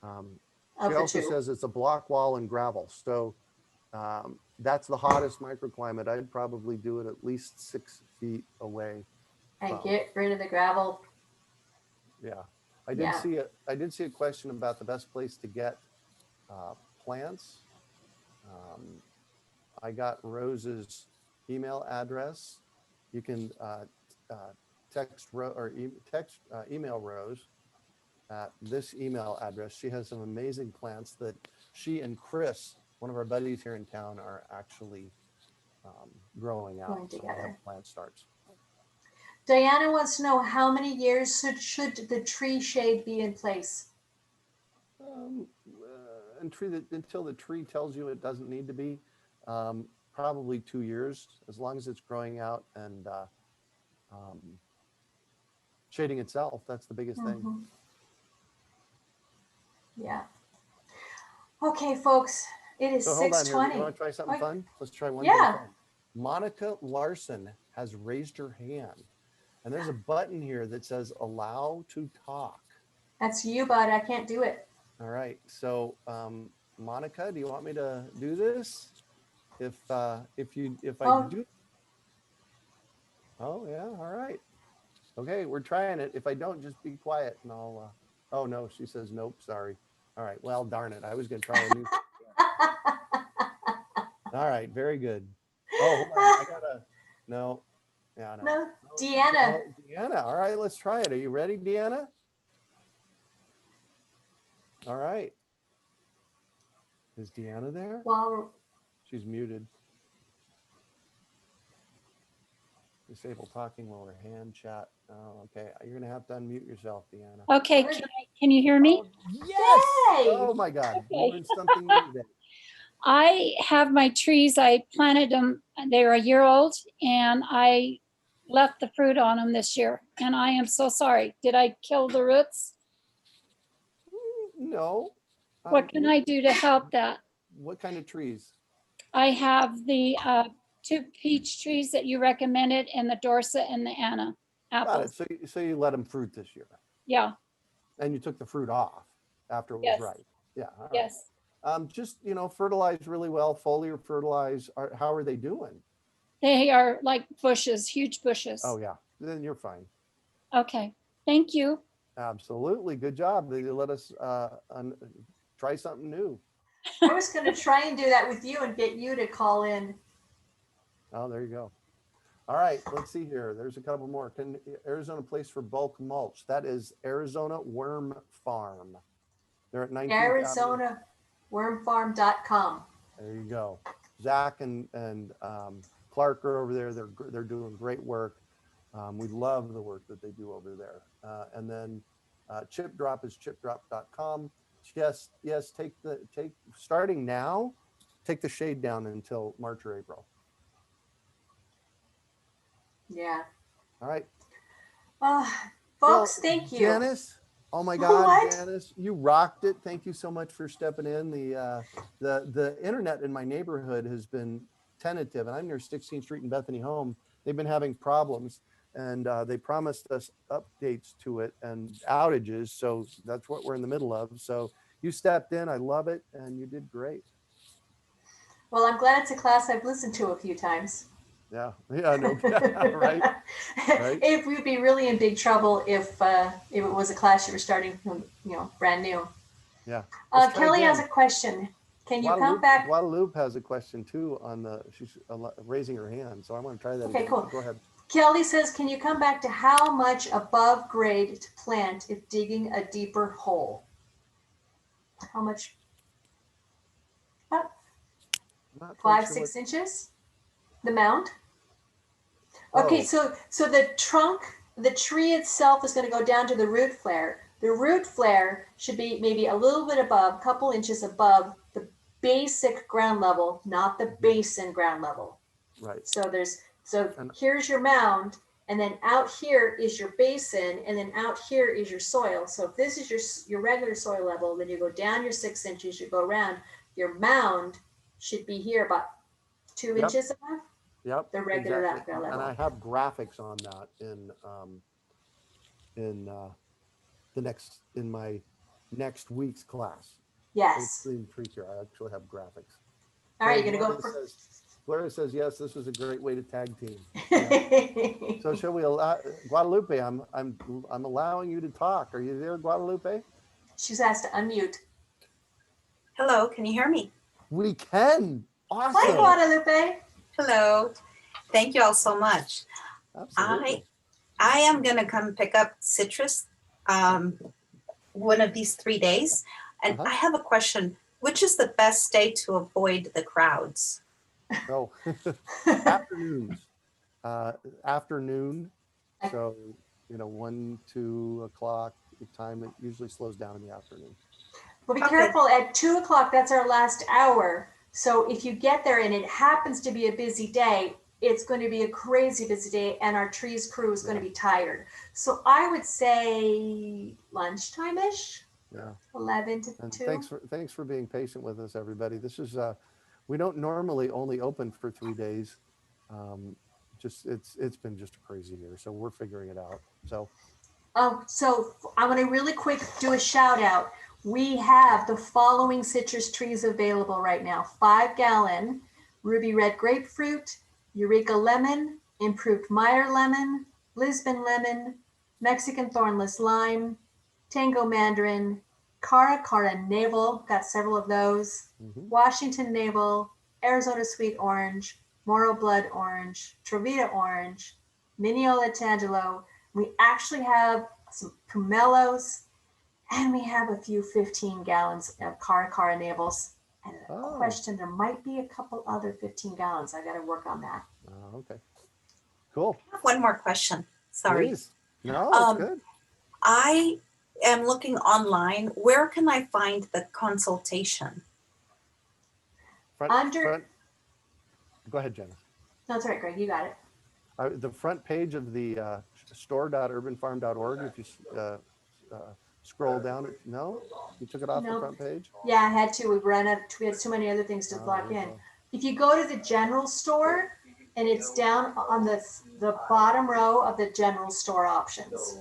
Speaker 1: She also says it's a block wall and gravel. So that's the hottest microclimate. I'd probably do it at least 6 feet away.
Speaker 2: And get rid of the gravel.
Speaker 1: Yeah. I did see a question about the best place to get plants. I got Rose's email address. You can email Rose at this email address. She has some amazing plants that she and Chris, one of our buddies here in town, are actually growing out.
Speaker 2: Together.
Speaker 1: Plant starts.
Speaker 2: Diana wants to know how many years should the tree shade be in place?
Speaker 1: Until the tree tells you it doesn't need to be. Probably 2 years, as long as it's growing out and shading itself. That's the biggest thing.
Speaker 2: Yeah. Okay, folks, it is 6:20.
Speaker 1: You want to try something fun? Let's try one.
Speaker 2: Yeah.
Speaker 1: Monica Larson has raised her hand, and there's a button here that says "Allow to talk."
Speaker 2: That's you, bud. I can't do it.
Speaker 1: All right. So, Monica, do you want me to do this? If I do. Oh yeah. All right. Okay, we're trying it. If I don't, just be quiet, and I'll. Oh no, she says nope. Sorry. All right. Well, darn it. I was going to try a new. All right. Very good. Oh, hold on. I gotta. No. Yeah. No.
Speaker 2: Deanna.
Speaker 1: Oh, Deanna. All right. Let's try it. Are you ready, Deanna? All right. Is Deanna there?
Speaker 2: While
Speaker 1: She's muted. Disable talking while her hand chat. Oh, okay. You're gonna have to unmute yourself, Deanna.
Speaker 3: Okay,
Speaker 2: Good.
Speaker 3: can you hear me?
Speaker 1: Oh, yes.
Speaker 2: Yay!
Speaker 1: Oh my God. We
Speaker 3: Okay.
Speaker 1: learned something new today.
Speaker 3: I have my trees, I planted them, they're a year old, and I left the fruit on them this year, and I am so sorry. Did I kill the roots?
Speaker 1: No.
Speaker 3: What can I do to help that?
Speaker 1: What kind of trees?
Speaker 3: I have the 2 peach trees that you recommended, and the Dorset and the Anna
Speaker 1: Got it.
Speaker 3: apples.
Speaker 1: So you let them fruit this year,
Speaker 3: Yeah,
Speaker 1: and you took the fruit off after it was
Speaker 3: yes,
Speaker 1: ripe. Yeah. All right.
Speaker 3: yes.
Speaker 1: Just fertilize really well. Foliar fertilize. How are they doing?
Speaker 3: They are like bushes, huge bushes.
Speaker 1: Oh yeah. Then you're fine.
Speaker 3: Okay, thank you.
Speaker 1: Absolutely. Good job. They let us try something new.
Speaker 2: I was going to try and do that with you and get you to call in.
Speaker 1: Oh, there you go. All right, let's see here. There's a couple more. Arizona Place for Bulk Mulch. That is Arizona Worm Farm. They're at 19th Avenue.
Speaker 2: ArizonaWormFarm.com.
Speaker 1: There you go. Zach and Clark are over there. They're doing great work. We love the work that they do over there. And then Chip Drop is chipdrop.com. Yes, take starting now, take the shade down until March or April.
Speaker 2: Yeah.
Speaker 1: All right.
Speaker 2: Folks, thank you.
Speaker 1: Janice, oh my God,
Speaker 2: What?
Speaker 1: Janice, you rocked it. Thank you so much for stepping in. The internet in my neighborhood has been tentative, and I'm near 16th Street in Bethany Home. They've been having problems, and they promised us updates to it and outages. So that's what we're in the middle of. So you stepped in. I love it, and you did great.
Speaker 2: Well, I'm glad it's a class I've listened to a few times.
Speaker 1: Yeah, no, right.
Speaker 2: If we'd be really in big trouble if it was a class you were starting from, brand new.
Speaker 1: Yeah.
Speaker 2: Kelly has a question. Can you come back?
Speaker 1: Guadalupe has a question too she's raising her hand. So I want to try that
Speaker 2: Okay,
Speaker 1: again.
Speaker 2: cool.
Speaker 1: Go ahead.
Speaker 2: Kelly says, can you come back to how much above grade to plant if digging a deeper hole? How much? What? 5, 6 inches? The mound? Okay, so the trunk, the tree itself is going to go down to the root flare. The root flare should be maybe a little bit above, a couple inches above the basic ground level, not the basin ground level.
Speaker 1: Right.
Speaker 2: So here's your mound, and then out here is your basin, and then out here is your soil. So if this is your regular soil level, then you go down your 6 inches, you go around. Your mound should be here about 2 inches above.
Speaker 1: Yep.
Speaker 2: The regular
Speaker 1: exactly.
Speaker 2: level.
Speaker 1: And I have graphics on that in my next week's class.
Speaker 2: Yes.
Speaker 1: In tree care, I actually have graphics.
Speaker 2: All right, you're gonna go.
Speaker 1: Gloria says yes. This was a great way to tag team. Yeah. So shall we allow Guadalupe? I'm allowing you to talk. Are you there, Guadalupe?
Speaker 2: She's asked to unmute.
Speaker 4: Hello, can you hear me?
Speaker 1: We can. Awesome.
Speaker 2: Hi, Guadalupe.
Speaker 4: Hello. Thank you all so much.
Speaker 1: Absolutely.
Speaker 4: I am going to come pick up citrus one of these 3 days. And I have a question. Which is the best day to avoid the crowds?
Speaker 1: Oh, afternoons. Afternoon. So, 1, 2 o'clock time. It usually slows down in the afternoon.
Speaker 2: Well, be careful. At 2 o'clock, that's our last hour. So if you get there and it happens to be a busy day, it's going to be a crazy busy day, and our trees crew is going to be tired. So I would say lunchtime-ish.
Speaker 1: Yeah.
Speaker 2: 11 to 2.
Speaker 1: Thanks for being patient with us, everybody. This is we don't normally only open for 3 days. It's been just a crazy year, so we're figuring it out. So
Speaker 2: I want to really quick do a shout out. We have the following citrus trees available right now: 5-gallon ruby red grapefruit, Eureka lemon, improved Meyer lemon, Lisbon lemon, Mexican thornless lime, Tango mandarin, Cara navel, got several of those, Washington navel, Arizona sweet orange, Moro blood orange, Trovita orange, Mineola tangelo. We actually have some pomelos, And we have a few 15 gallons of car enables. And a
Speaker 1: Oh.
Speaker 2: question, there might be a couple other 15 gallons. I got to work on that.
Speaker 1: Okay. Cool.
Speaker 4: I have one more question. Sorry.
Speaker 1: Please. No, it's good.
Speaker 4: I am looking online. Where can I find the consultation?
Speaker 1: Front. Go ahead, Jenna.
Speaker 2: No, that's right, Greg. You got it.
Speaker 1: The front page of the store.urbanfarm.org, if you scroll down, no? You took it off the
Speaker 2: Nope.
Speaker 1: front page?
Speaker 2: Yeah, I had to. We had too many other things to lock
Speaker 1: there you
Speaker 2: in.
Speaker 1: go.
Speaker 2: If you go to the general store, and it's down on the bottom row of the general store options.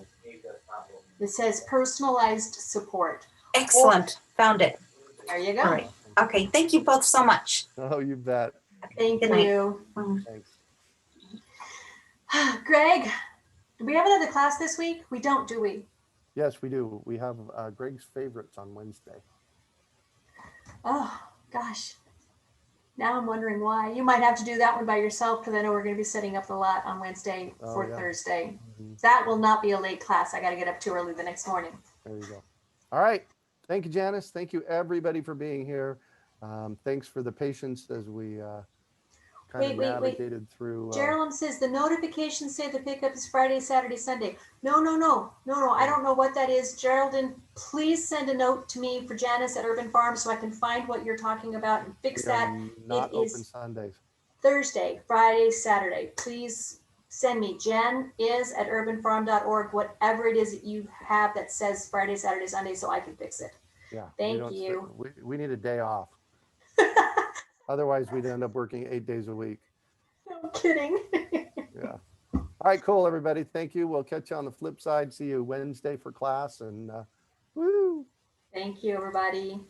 Speaker 2: It says personalized support.
Speaker 4: Excellent. Found it.
Speaker 2: There you go.
Speaker 4: All right. Okay. Thank you both so much.
Speaker 1: Oh, you bet.
Speaker 2: Thank
Speaker 4: Good night.
Speaker 2: you.
Speaker 1: Thanks.
Speaker 2: Greg, do we have another class this week? We don't, do we?
Speaker 1: Yes, we do. We have Greg's favorites on Wednesday.
Speaker 2: Oh, gosh. Now I'm wondering why. You might have to do that one by yourself because I know we're going to be setting up the lot on Wednesday for
Speaker 1: yeah.
Speaker 2: Thursday.
Speaker 1: Mhm.
Speaker 2: That will not be a late class. I got to get up too early the next morning.
Speaker 1: There you go. All right. Thank you, Janice. Thank you, everybody, for being here. Thanks for the patience as we kind of
Speaker 2: Wait.
Speaker 1: navigated through.
Speaker 2: Geraldine says the notifications say the pickup is Friday, Saturday, Sunday. No. I don't know what that is. Geraldine, please send a note to me for Janice at Urban Farm so I can find what you're talking about and fix
Speaker 1: We are
Speaker 2: that.
Speaker 1: not
Speaker 2: It
Speaker 1: open
Speaker 2: is
Speaker 1: Sundays.
Speaker 2: Thursday, Friday, Saturday. Please send me. Jen is at urbanfarm.org, whatever it is that you have that says Friday, Saturday, Sunday, so I can fix it.
Speaker 1: Yeah.
Speaker 2: Thank you.
Speaker 1: We need a day off. Otherwise, we'd end up working 8 days a week.
Speaker 2: No kidding.
Speaker 1: Yeah. All right, cool, everybody. Thank you. We'll catch you on the flip side. See you Wednesday for class, and woo.
Speaker 2: Thank you, everybody.